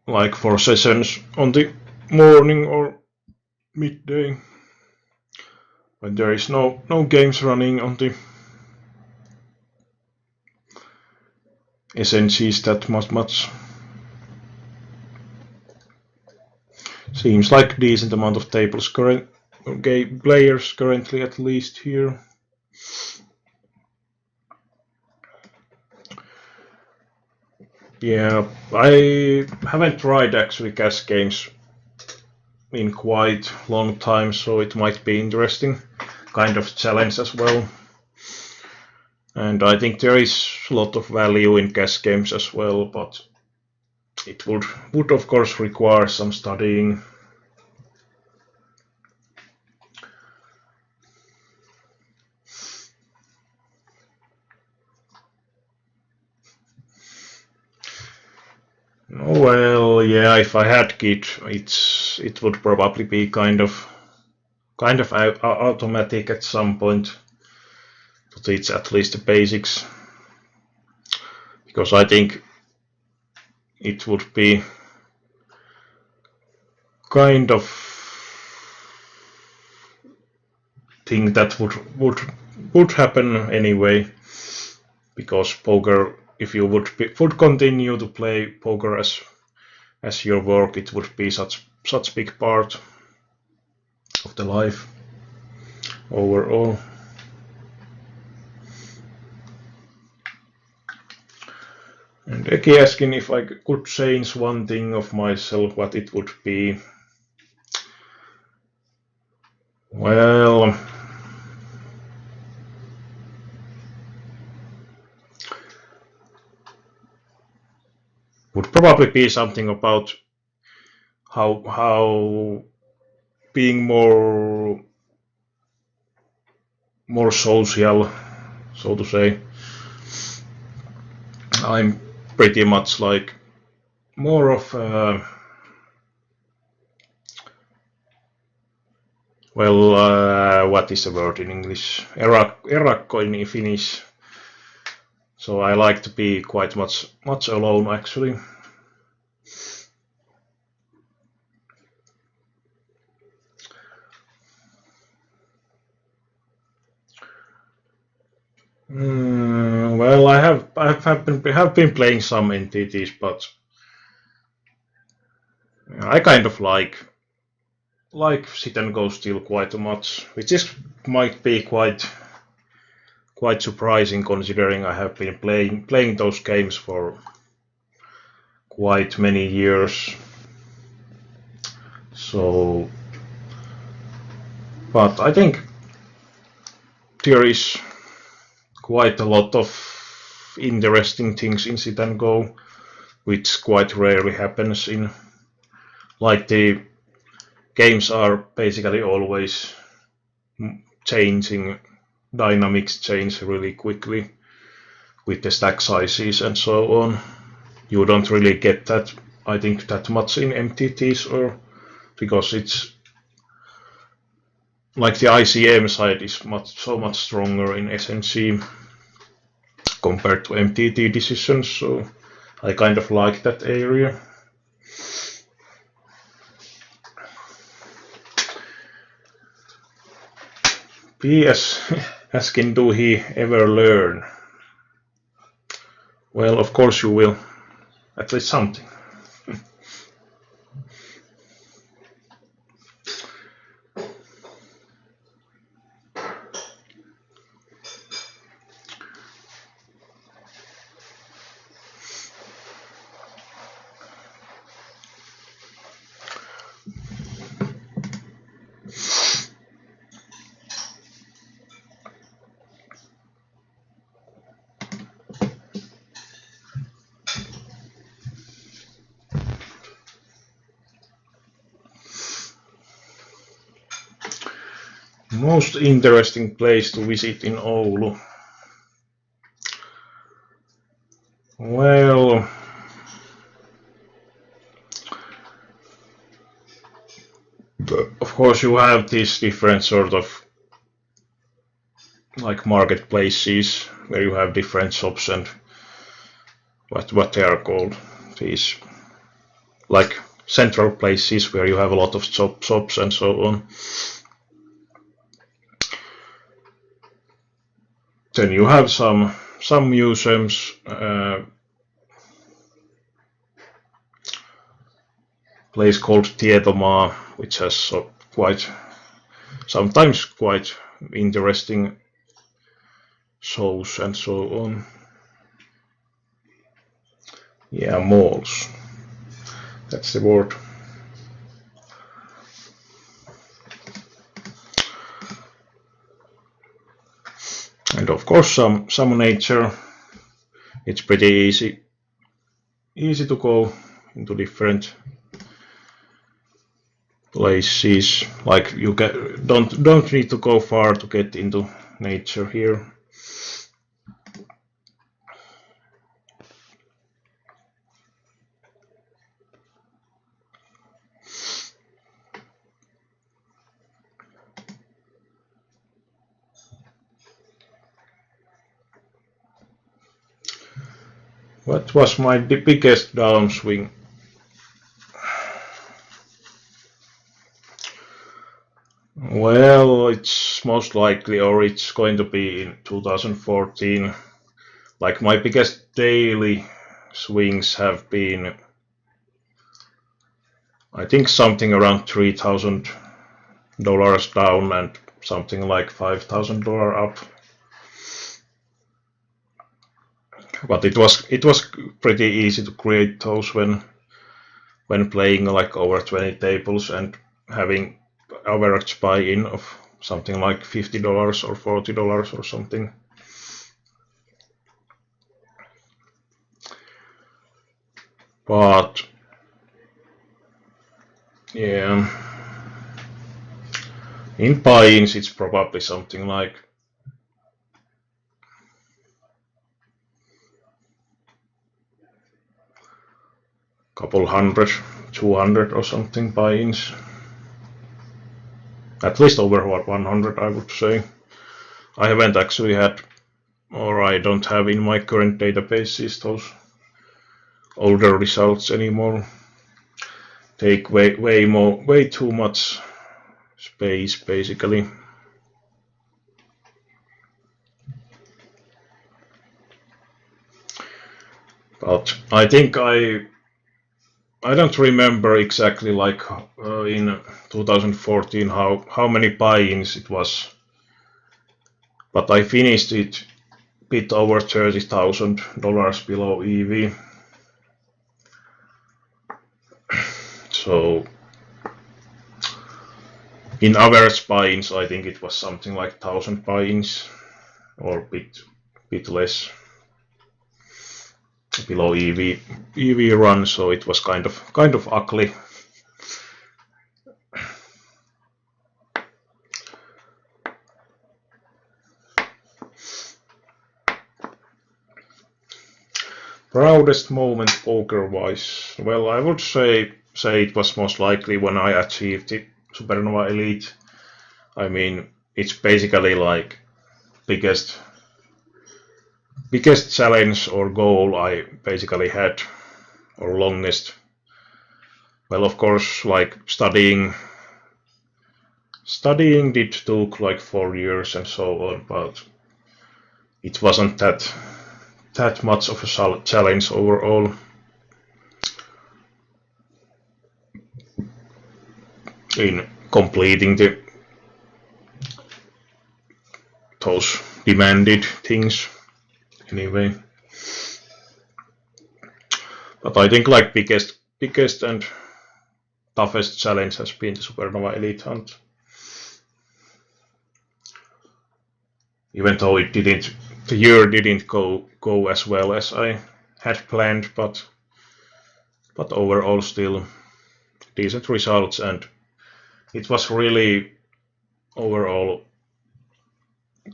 S1: like for sessions on the morning or midday when there is no games running on the SNCs that much. Seems like decent amount of tables players currently, at least here. Yeah, I haven't tried actually cash games in quite long time, so it might be interesting kind of challenge as well. And I think there is a lot of value in cash games as well, but it would of course require some studying. Well, yeah, if I had kid, it would probably be kind of automatic at some point to teach at least the basics, because I think it would be kind of thing that would happen anyway, because poker, if you would continue to play poker as your work, it would be such big part of the life overall. And Eki asking if I could change one thing of myself, what it would be. Well, would probably be something about how being more more social, so to say. I'm pretty much like more of what is the word in English? Erakko in Finnish. So I like to be quite much alone actually. Well, I have been playing some entities, but I kind of like sit and go still quite much, which is might be quite surprising considering I have been playing those games for quite many years. So, but I think there is quite a lot of interesting things in sit and go, which quite rarely happens in. Like the games are basically always changing, dynamics change really quickly with the stack sizes and so on. You don't really get that, I think, that much in MTTs, or because it's like the ICM side is so much stronger in SNC compared to MTT decisions, so I kind of like that area. PS asking, do he ever learn? Well, of course you will. At least something. Most interesting place to visit in Oulu. Well, of course you have these different sort of like marketplaces where you have different shops and what they are called, these like central places where you have a lot of shops and so on. Then you have some museums, place called Tietomaa, which has sometimes quite interesting shows and so on. Yeah, malls. That's the word. And of course some nature. It's pretty easy to go into different places. Like you don't need to go far to get into nature here. What was my biggest downswing? Well, it's most likely, or it's going to be in 2014. Like my biggest daily swings have been, I think, something around $3,000 down and something like $5,000 up. But it was pretty easy to create those when playing like over 20 tables and having average buy-in of something like $50 or $40 or something. But yeah, in buy-ins it's probably something like couple hundred, 200 or something buy-ins. At least over 100, I would say. I haven't actually had, or I don't have in my current databases those older results anymore. Take way too much space basically. But I think I don't remember exactly like in 2014 how many buy-ins it was, but I finished it bit over $30,000 below EV. So in average buy-ins, I think it was something like 1,000 buy-ins or bit less below EV run. So it was kind of ugly. Proudest moment poker-wise? Well, I would say it was most likely when I achieved the Supernova Elite. I mean, it's basically like biggest challenge or goal I basically had, or longest. Well, of course, like studying did took like 4 years and so on, but it wasn't that much of a challenge overall. In completing those demanded things anyway. But I think like biggest and toughest challenge has been the Supernova Elite Hunt. Even though the year didn't go as well as I had planned, but overall still decent results, and it was really overall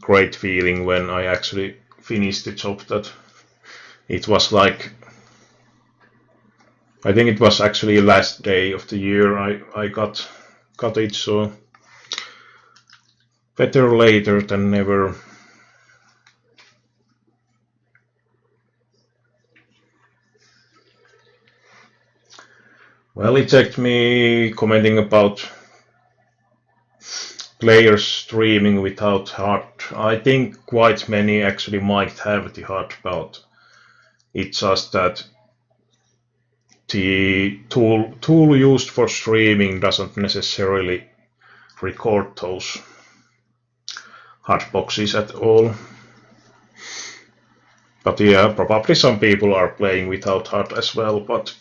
S1: great feeling when I actually finished the job. That it was like, I think it was actually last day of the year I got it, so better later than never. Well, it checked me commenting about players streaming without HUD. I think quite many actually might have the HUD, but it's just that the tool used for streaming doesn't necessarily record those HUD boxes at all. But yeah, probably some people are playing without HUD as well, but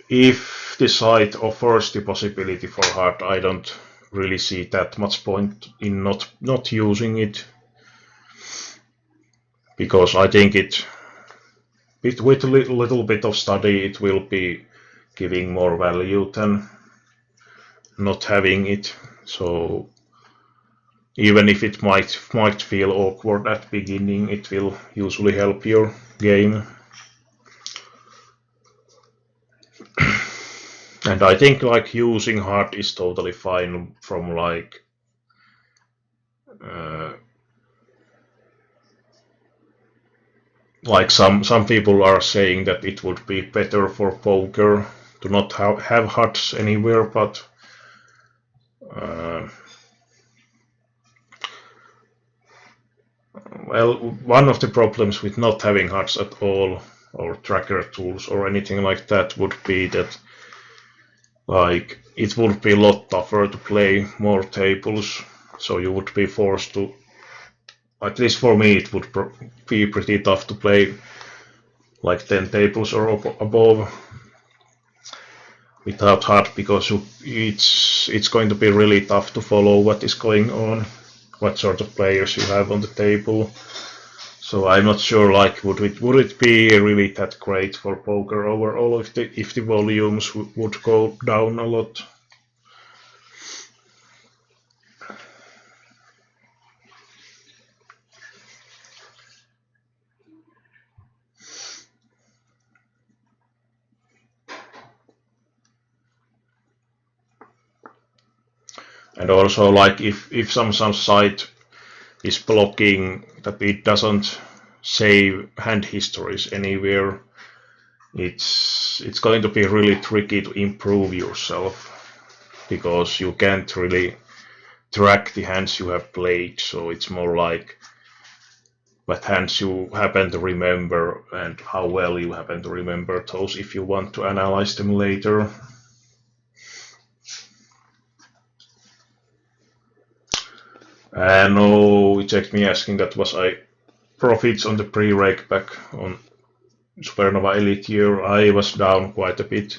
S1: if the site offers the possibility for HUD, I don't really see that much point in not using it, because I think with a little bit of study it will be giving more value than not having it. So even if it might feel awkward at beginning, it will usually help your game. And I think like using HUD is totally fine from like some people are saying that it would be better for poker to not have HUDs anywhere, but well, one of the problems with not having HUDs at all, or tracker tools or anything like that, would be that like it would be a lot tougher to play more tables, so you would be forced to, at least for me it would be pretty tough to play like 10 tables or above without HUD, because it's going to be really tough to follow what is going on, what sort of players you have on the table. So I'm not sure like would it be really that great for poker overall if the volumes would go down a lot. And also, like if some site is blocking that it doesn't save hand histories anywhere, it's going to be really tricky to improve yourself, because you can't really track the hands you have played. So it's more like what hands you happen to remember and how well you happen to remember those if you want to analyze them later. No, it checked me asking that was I profits on the pre-rake back on Supernova Elite year. I was down quite a bit,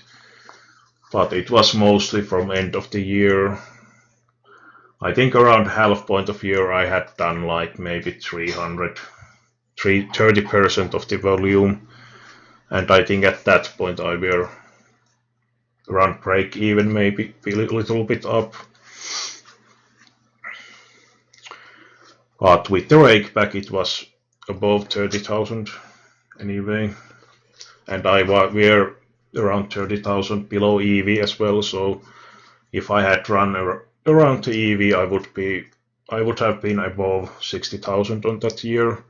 S1: but it was mostly from end of the year. I think around half point of year I had done like maybe 30% of the volume, and I think at that point I were around break even, maybe a little bit up. But with the rake back it was above 30,000 anyway, and were around 30,000 below EV as well. So if I had run around the EV, I would have been above 60,000 on that year,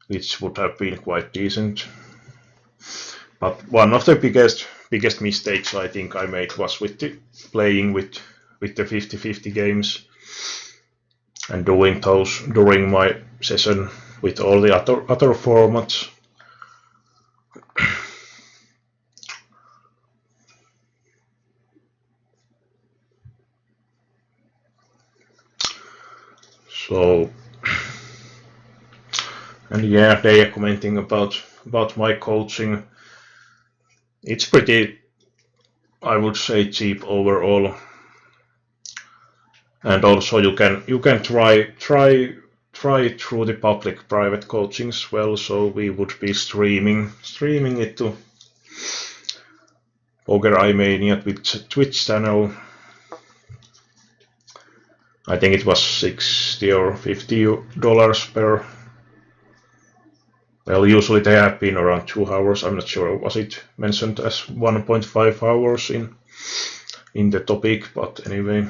S1: which would have been quite decent. But one of the biggest mistakes I think I made was with playing with the 50-50 games and doing those during my session with all the other formats. So, and yeah, they are commenting about my coaching. It's pretty, I would say, cheap overall. And also you can try through the public private coaching as well. So we would be streaming it to Poker iMania Twitch channel. I think it was $60 or $50 per. Well, usually they have been around 2 hours. I'm not sure, was it mentioned as 1.5 hours in the topic, but anyway.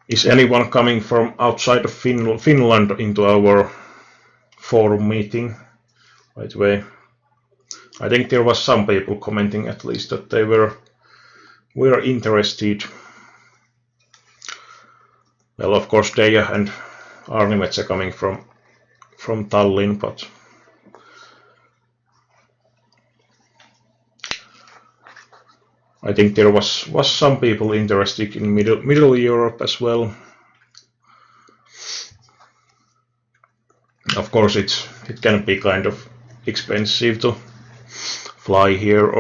S1: Is anyone coming from outside of Finland into our forum meeting? By the way, I think there was some people commenting at least that they were interested. Well, of course, Deja and Arnimets are coming from Tallinn, but I think there was some people interested in Middle Europe as well. Of course, it can be kind of expensive to fly here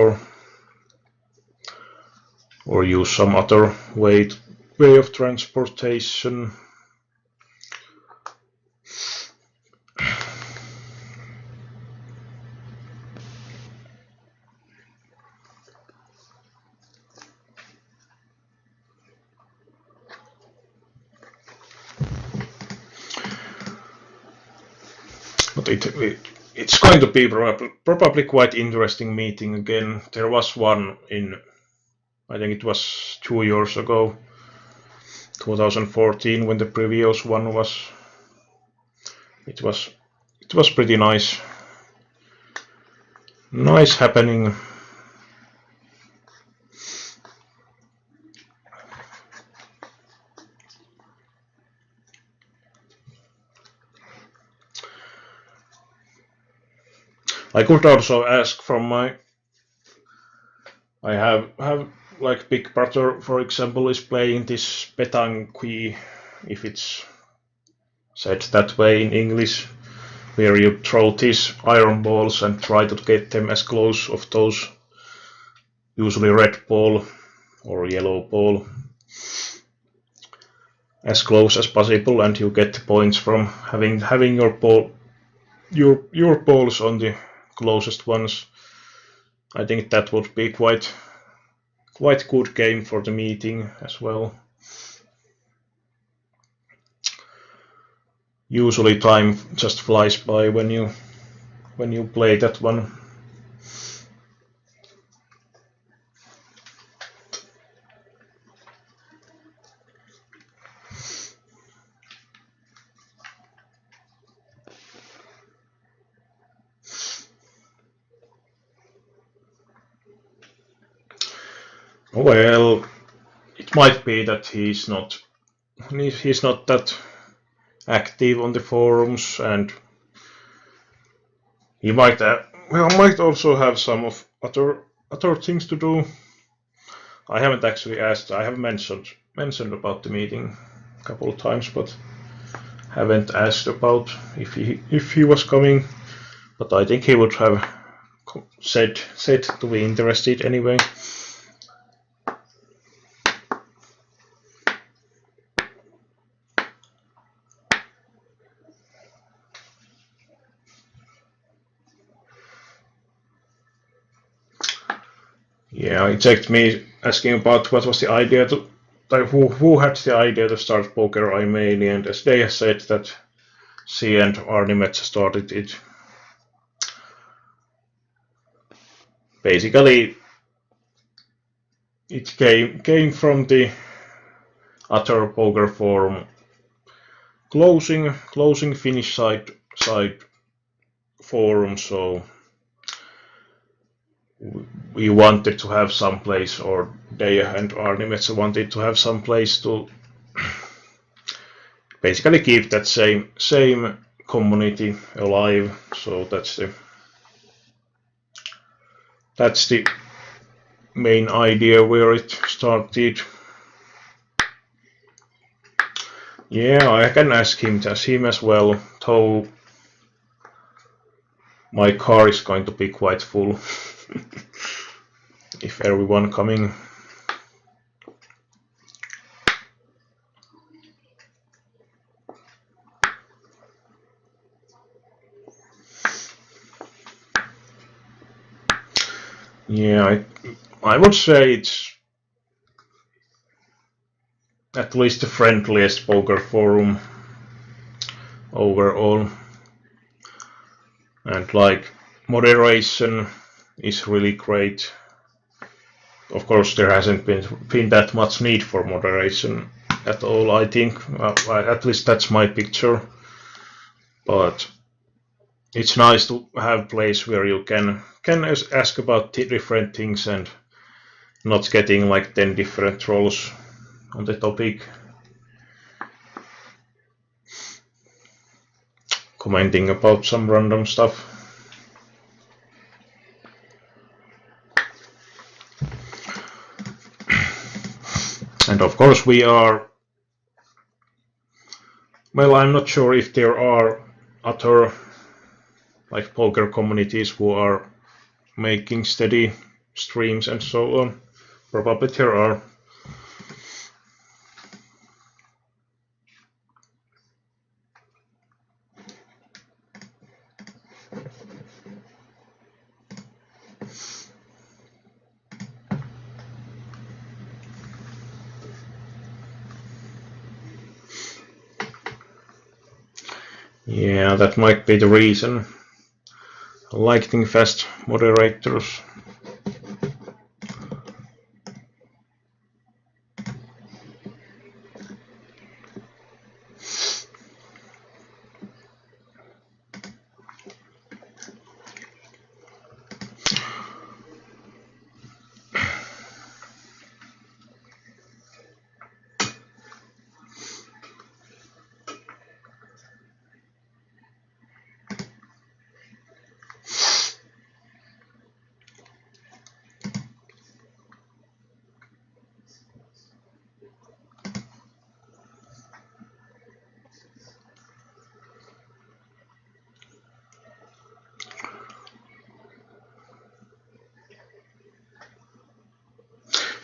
S1: or use some other way of transportation. But it's going to be probably quite interesting meeting again. There was one in, I think it was 2 years ago, 2014, when the previous one was. It was pretty nice happening. I could also ask from my. I have like Big Brother, for example, is playing this petanque, if it's said that way in English, where you throw these iron balls and try to get them as close of those, usually red ball or yellow ball, as close as possible, and you get points from having your ball, your balls on the closest ones. I think that would be quite good game for the meeting as well. Usually time just flies by when you when you play that one. Well, it might be that he's not that active on the forums, and he might also have some of other things to do. I haven't actually asked. I have mentioned about the meeting a couple of times, but haven't asked about if he was coming. But I think he would have said to be interested anyway. Yeah, it checked me asking about what was the idea to, like, who had the idea to start Poker Armenia, and as they said that C and Arnimet started it. Basically, it came from the other poker forum closing Finnish side forum, so we wanted to have some place, or they and Arnimet wanted to have some place to basically keep that same community alive. So that's the main idea where it started. Yeah, I can ask him as well, though my car is going to be quite full if everyone coming. Yeah, I would say it's at least the friendliest poker forum overall, and like moderation is really great. Of course, there hasn't been that much need for moderation at all, I think. At least that's my picture. But it's nice to have a place where you can ask about different things and not getting like 10 different trolls on the topic commenting about some random stuff. And of course we are, well, I'm not sure if there are other like poker communities who are making steady streams and so on. Probably there are. Yeah, that might be the reason. Lightning fast moderators.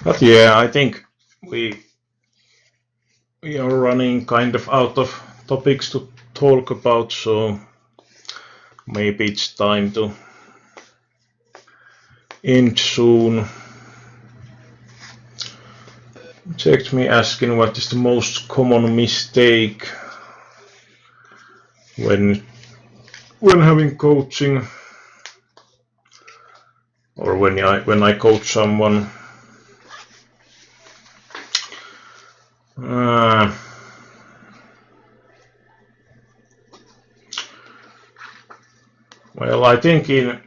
S1: But yeah, I think we are running kind of out of topics to talk about, so maybe it's time to end soon. Checked me asking what is the most common mistake when having coaching. or when I coach someone. Well, I think in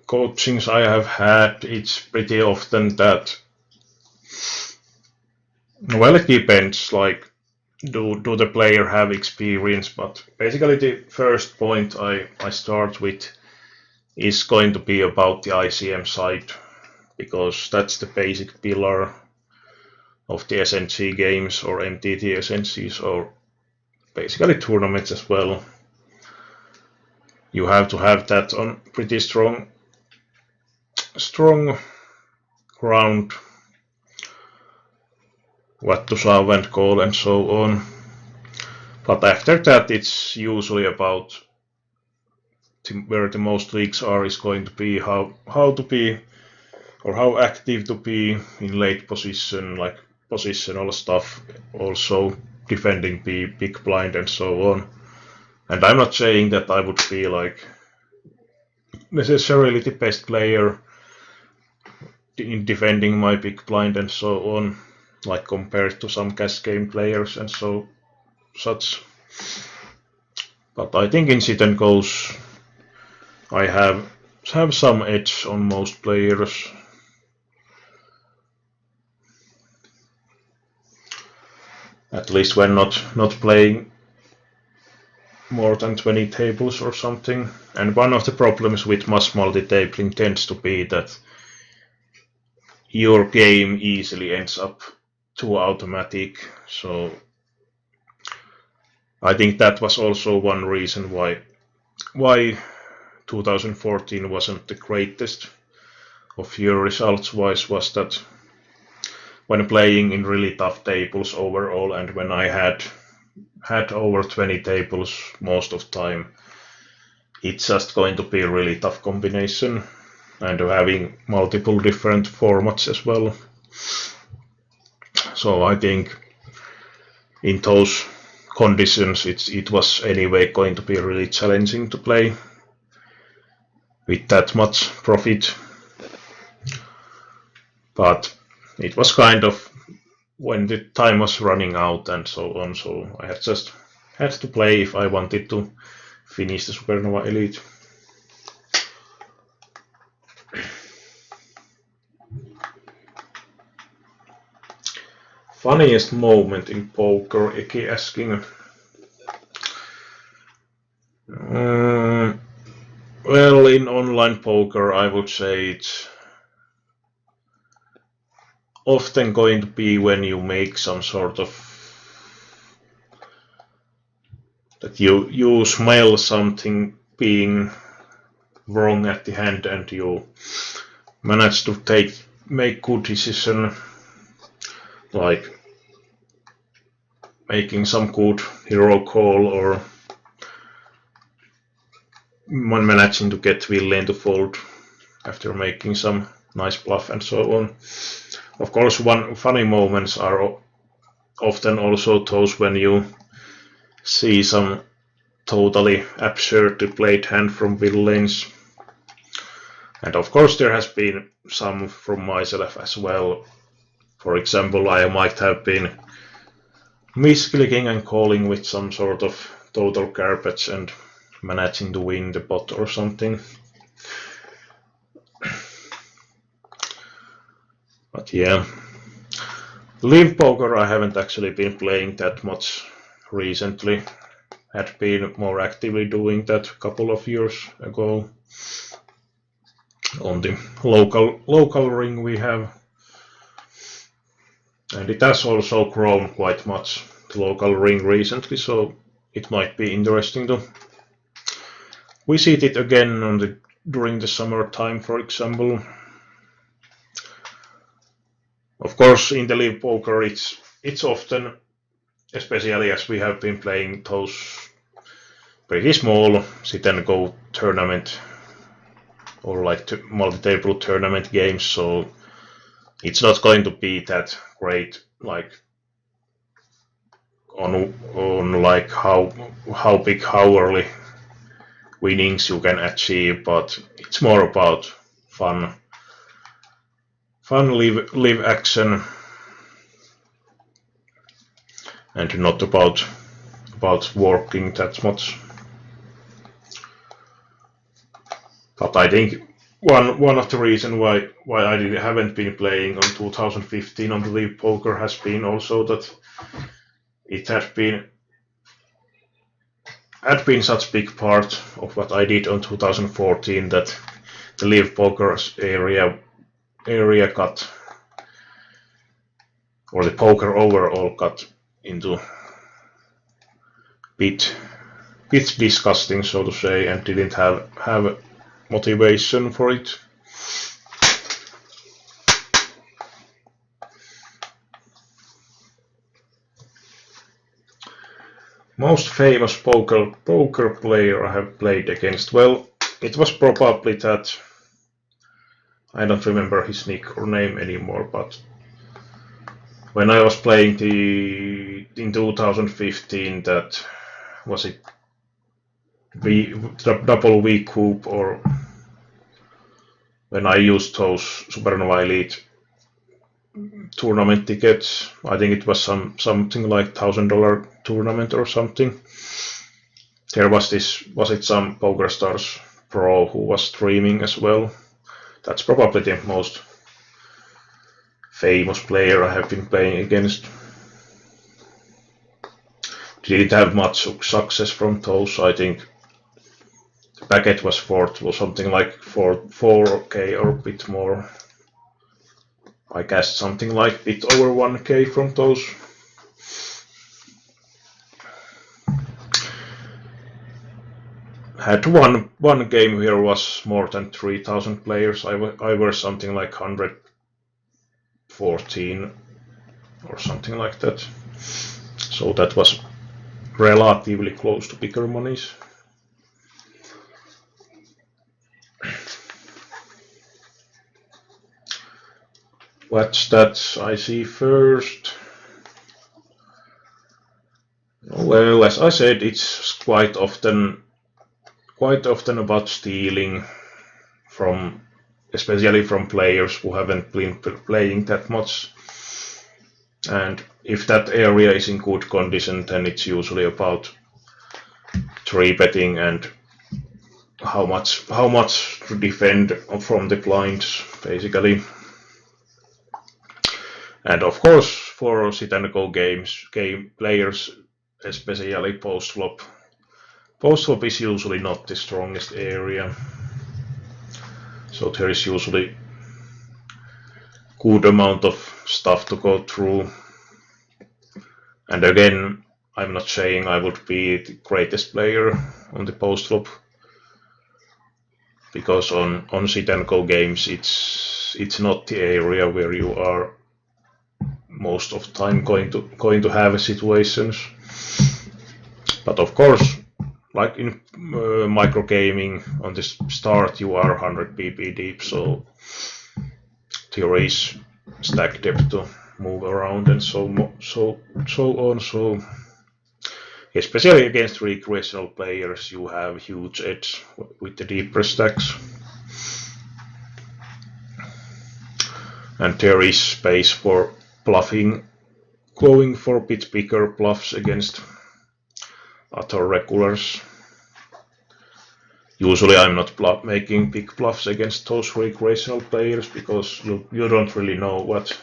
S1: coachings I have had, it's pretty often that, well, it depends, like, do the player have experience, but basically the first point I start with is going to be about the ICM side, because that's the basic pillar of the SNC games or MTT SNCs or basically tournaments as well. You have to have that on pretty strong ground, what to shove and call and so on. But after that, it's usually about where the most leagues are is going to be how to be or how active to be in late position, like positional stuff, also defending big blind and so on. And I'm not saying that I would be like necessarily the best player in defending my big blind and so on, like compared to some cash game players and such. But I think in sit and goes I have some edge on most players. At least when not playing more than 20 tables or something. And one of the problems with mass multi-tabling tends to be that your game easily ends up too automatic. So I think that was also one reason why 2014 wasn't the greatest of year results wise, was that when playing in really tough tables overall, and when I had over 20 tables most of the time, it's just going to be a really tough combination, and having multiple different formats as well. So I think in those conditions it was anyway going to be really challenging to play with that much profit. But it was kind of when the time was running out and so on, so I had to play if I wanted to finish the Supernova Elite. Funniest moment in poker, Eki asking. Well, in online poker, I would say it's often going to be when you make some sort of that you smell something being wrong at the hand and you manage to make good decision, like making some good hero call or managing to get villain to fold after making some nice bluff and so on. Of course, one funny moments are often also those when you see some totally absurdly played hand from villains. And of course there has been some from myself as well. For example, I might have been misclicking and calling with some sort of total garbage and managing to win the pot or something. But yeah, live poker I haven't actually been playing that much recently. Had been more actively doing that a couple of years ago on the local ring we have. And it has also grown quite much, the local ring, recently, so it might be interesting to visit it again during the summertime, for example. Of course, in the live poker, it's often, especially as we have been playing those pretty small sit and go tournament or like multi-table tournament games, so it's not going to be that great, like on like how big hourly winnings you can achieve, but it's more about fun live action, and not about working that much. But I think one of the reasons why I haven't been playing on 2015 on the Live Poker has been also that it had been such big part of what I did on 2014 that the Live Poker area got, or the poker overall got into bit disgusting, so to say, and didn't have motivation for it. Most famous poker player I have played against. Well, it was probably that, I don't remember his nick or name anymore, but when I was playing in 2015, that was it double V coup, or when I used those Supernova Elite tournament tickets. I think it was something like $1,000 tournament or something. There was it some PokerStars Pro who was streaming as well. That's probably the most famous player I have been playing against. Didn't have much success from those. I think the packet was something like 4K or a bit more. I guessed something like a bit over 1K from those. Had one game here was more than 3,000 players. I was something like 114 or something like that. So that was relatively close to bigger monies. What's that I see first? Well, as I said, it's quite often about stealing from, especially from players who haven't been playing that much. And if that area is in good condition, then it's usually about 3-betting and how much to defend from the blinds, basically. And of course, for sit and go game players, especially post flop is usually not the strongest area. So there is usually good amount of stuff to go through. And again, I'm not saying I would be the greatest player on the post flop, because on sit and go games it's not the area where you are most of the time going to have situations. But of course, like in micro gaming, on the start you are 100 pp deep, so there is stack depth to move around and so on. So especially against recreational players, you have huge edge with the deeper stacks. And there is space for bluffing, going for a bit bigger bluffs against other regulars. Usually I'm not making big bluffs against those recreational players, because you don't really know what.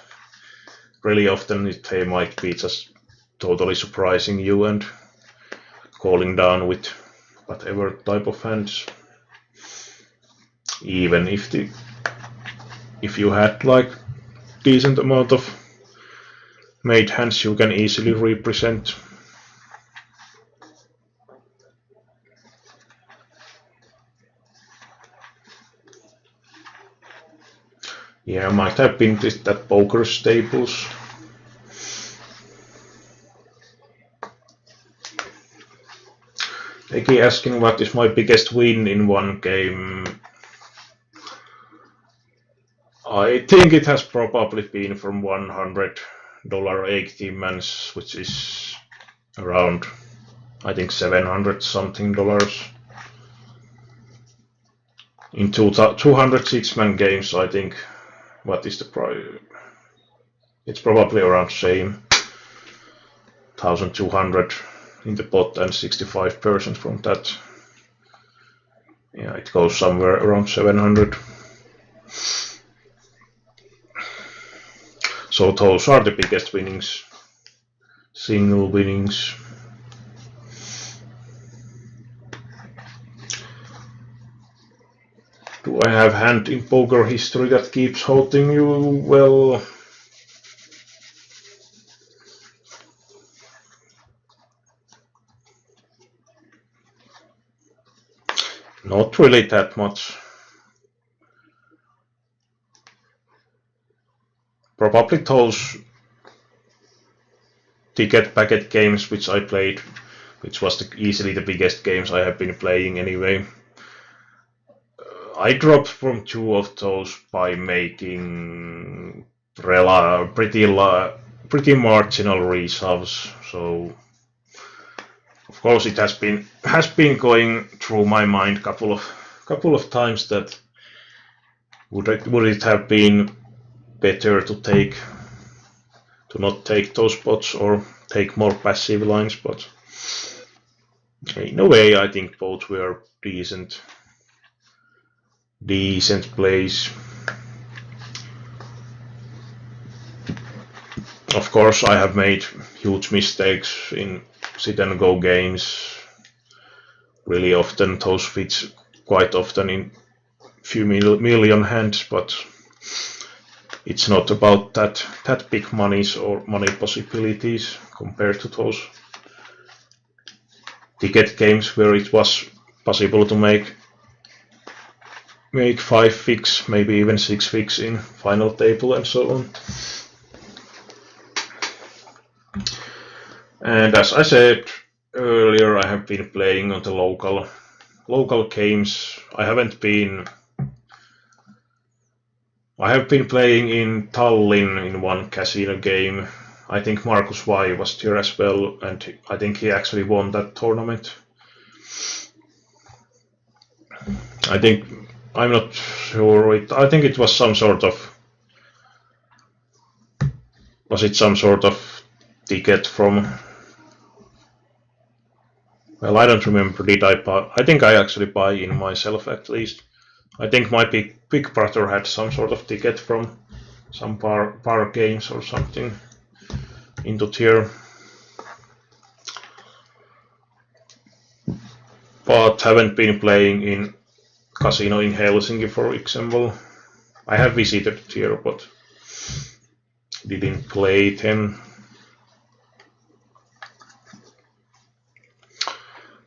S1: Really often they might be just totally surprising you and calling down with whatever type of hands. Even if you had like decent amount of made hands, you can easily represent. Yeah, might have been that poker staples. Eki asking what is my biggest win in one game. I think it has probably been from $100 18-mans, which is around, I think, 700 something dollars. In 206-man games, I think, what is the price? It's probably around same, 1200 in the pot and 65% from that. Yeah, it goes somewhere around 700. So those are the biggest winnings, single winnings. Do I have hand in poker history that keeps haunting you? Well, not really that much. Probably those ticket packet games which I played, which was easily the biggest games I have been playing anyway. I dropped from 2 of those by making pretty marginal resolves. So of course it has been going through my mind couple of times that would it have been better to not take those pots or take more passive lines, but in a way I think both were decent plays. Of course I have made huge mistakes in sit and go games. Really often those fits quite often in few million hands, but it's not about that big monies or money possibilities compared to those ticket games where it was possible to make 5 fix, maybe even 6 fix in final table and so on. And as I said earlier, I have been playing on the local games. I have been playing in Tallinn in one casino game. I think Markus Y was there as well, and I think he actually won that tournament. I'm not sure. I think it was some sort of. Was it some sort of ticket from? Well, I don't remember. Did I buy? I think I actually buy in myself at least. I think my big brother had some sort of ticket from some bar games or something into tier. But haven't been playing in casino in Helsinki, for example. I have visited here, but didn't play them.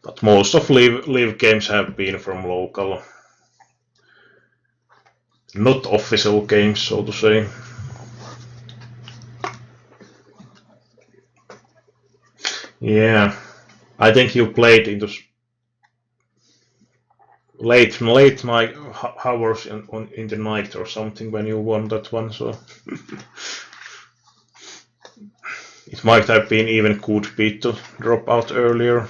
S1: But most of live games have been from local, not official games, so to say. Yeah, I think you played into late night hours in the night or something when you won that one, so it might have been even good beat to drop out earlier.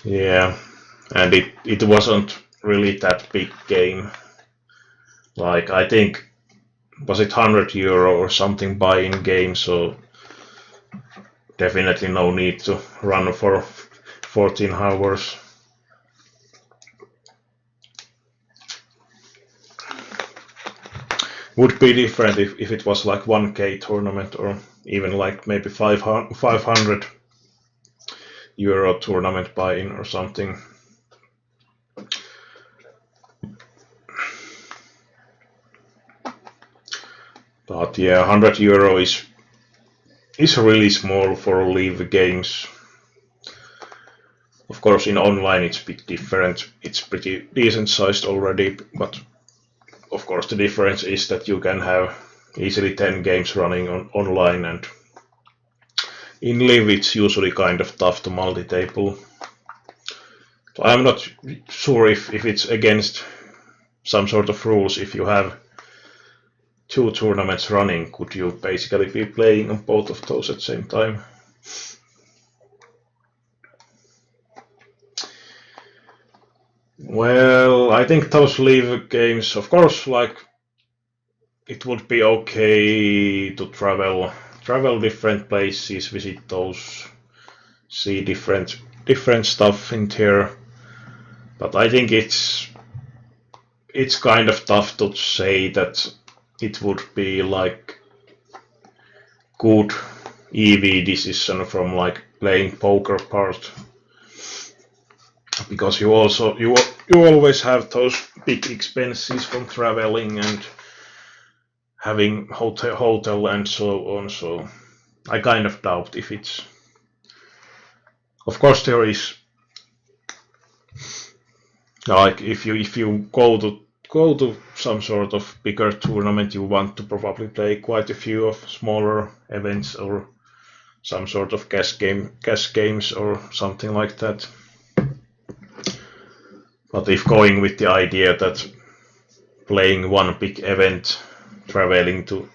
S1: Yeah, and it wasn't really that big game. Like, I think, was it €100 or something buy-in game, so definitely no need to run for 14 hours. Would be different if it was like 1K tournament or even like maybe €500 tournament buy-in or something. But yeah, €100 is is really small for live games. Of course, in online it's a bit different. It's pretty decent sized already, but of course the difference is that you can have easily 10 games running on online, and in live it's usually kind of tough to multi-table. So I'm not sure if it's against some sort of rules. If you have 2 tournaments running, could you basically be playing on both of those at the same time? Well, I think those live games, of course, like it would be okay to travel different places, visit those, see different stuff in there. But I think it's kind of tough to say that it would be like good EV decision from like playing poker part, because you always have those big expenses from traveling and having hotel and so on. So I kind of doubt if it's. Of course, there is like if you go to some sort of bigger tournament, you want to probably play quite a few of smaller events or some sort of cash games or something like that. But if going with the idea that playing one big event, traveling to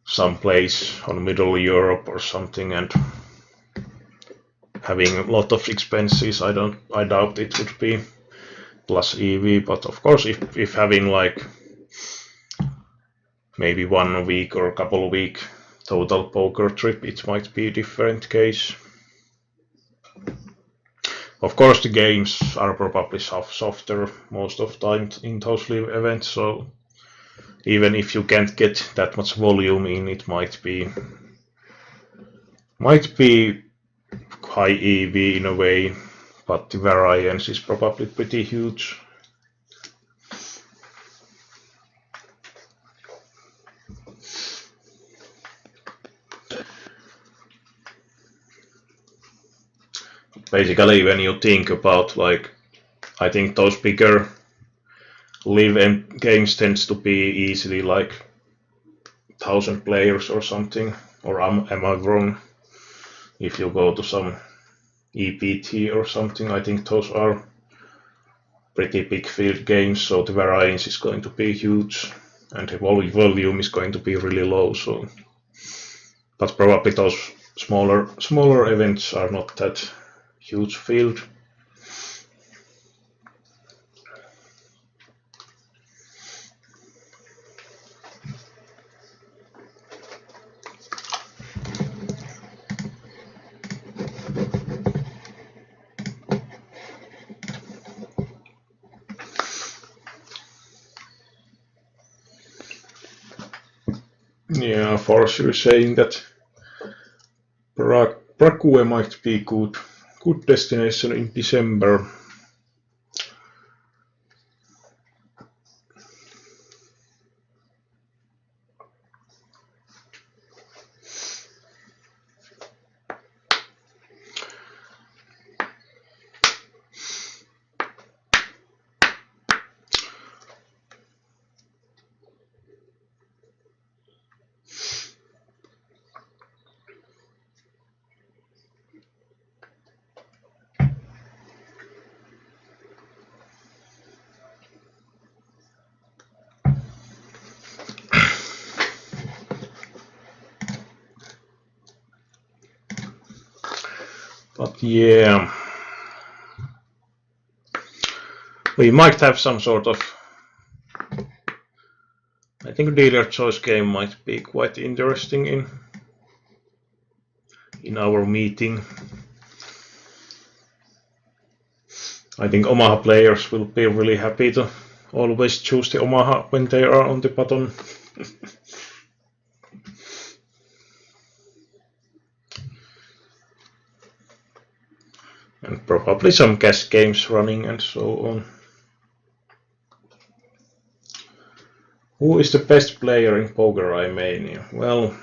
S1: some place on Middle Europe or something, and having a lot of expenses, I doubt it would be plus EV. But of course, if having like maybe 1 week or a couple of week total poker trip, it might be a different case. Of course, the games are probably softer most of the time in those live events, so even if you can't get that much volume in, it might be high EV in a way, but the variance is probably pretty huge. Basically, when you think about like, I think those bigger live games tends to be easily like 1,000 players or something, or am I wrong? If you go to some EPT or something, I think those are pretty big field games, so the variance is going to be huge and the volume is going to be really low. So, but probably those smaller events are not that huge field. Yeah, for sure, saying that Prague might be good destination in December. But yeah, we might have some sort of. I think dealer choice game might be quite interesting in our meeting. I think Omaha players will be really happy to always choose the Omaha when they are on the bottom. And probably some cash games running and so on. Who is the best player in poker, I mean? Well,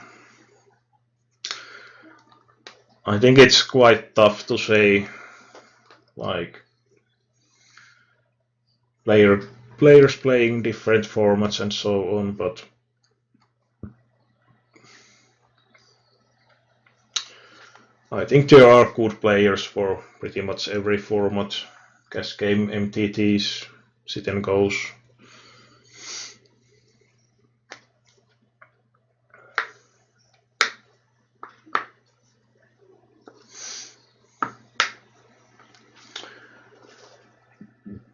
S1: I think it's quite tough to say, like, players playing different formats and so on, but I think there are good players for pretty much every format. Cash game, MTTs, sit and goes.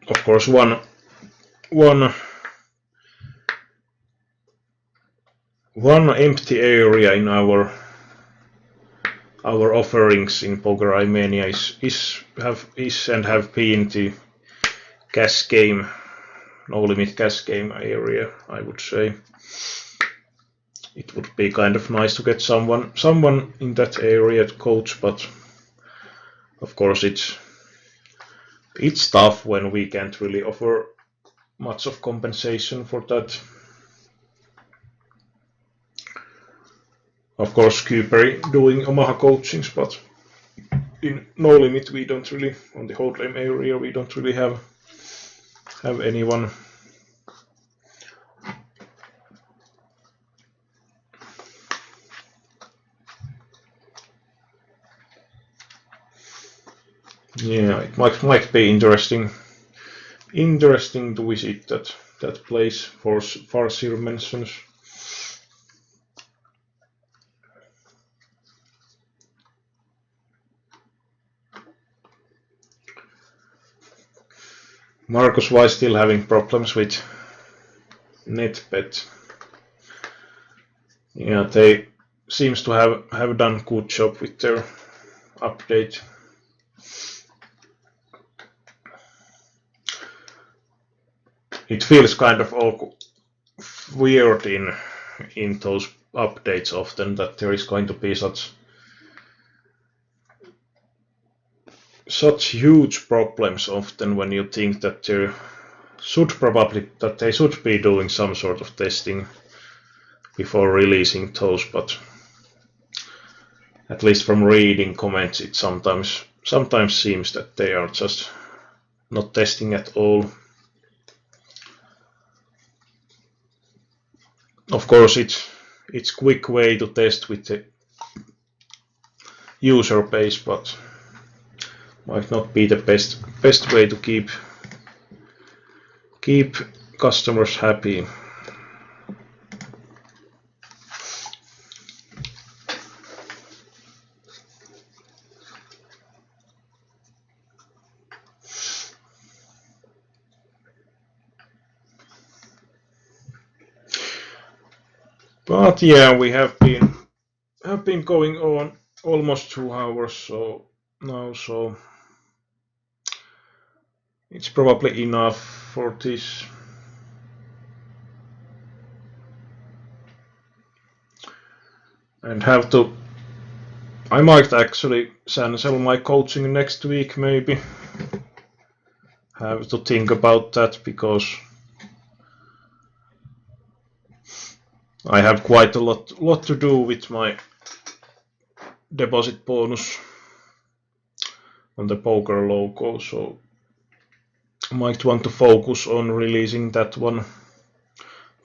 S1: Of course, one empty area in our offerings in Poker Armenia is and have been the cash game, no limit cash game area. I would say it would be kind of nice to get someone in that area to coach, but of course it's tough when we can't really offer much of compensation for that. Of course, Kuiperi doing Omaha coachings, but in No Limit we don't really, on the Hold'em area, we don't really have anyone. Yeah, it might be interesting to visit that place for Farseer mentions. Marcus, why still having problems with NetBet? Yeah, they seems to have done good job with their update. It feels kind of weird in those updates often that there is going to be such huge problems often when you think that they should be doing some sort of testing before releasing those, but at least from reading comments it sometimes seems that they are just not testing at all. Of course it's quick way to test with the user base, but might not be the best way to keep customers happy. But yeah, we have been going on almost 2 hours so it's probably enough for this. And I might actually cancel my coaching next week, maybe. Have to think about that because I have quite a lot to do with my deposit bonus on the poker logo, so I might want to focus on releasing that one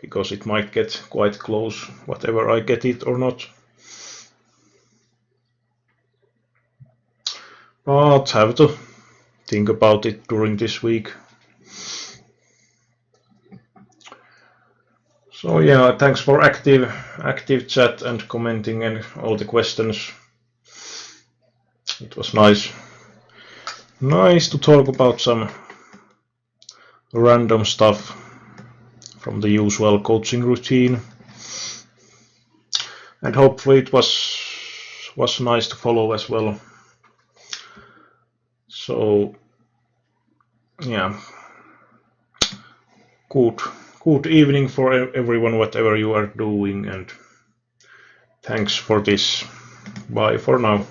S1: because it might get quite close, whatever I get it or not. But have to think about it during this week. So yeah, thanks for active chat and commenting and all the questions. It was nice to talk about some random stuff from the usual coaching routine, and hopefully it was nice to follow as well. So yeah, good evening for everyone, whatever you are doing, and thanks for this. Bye for now.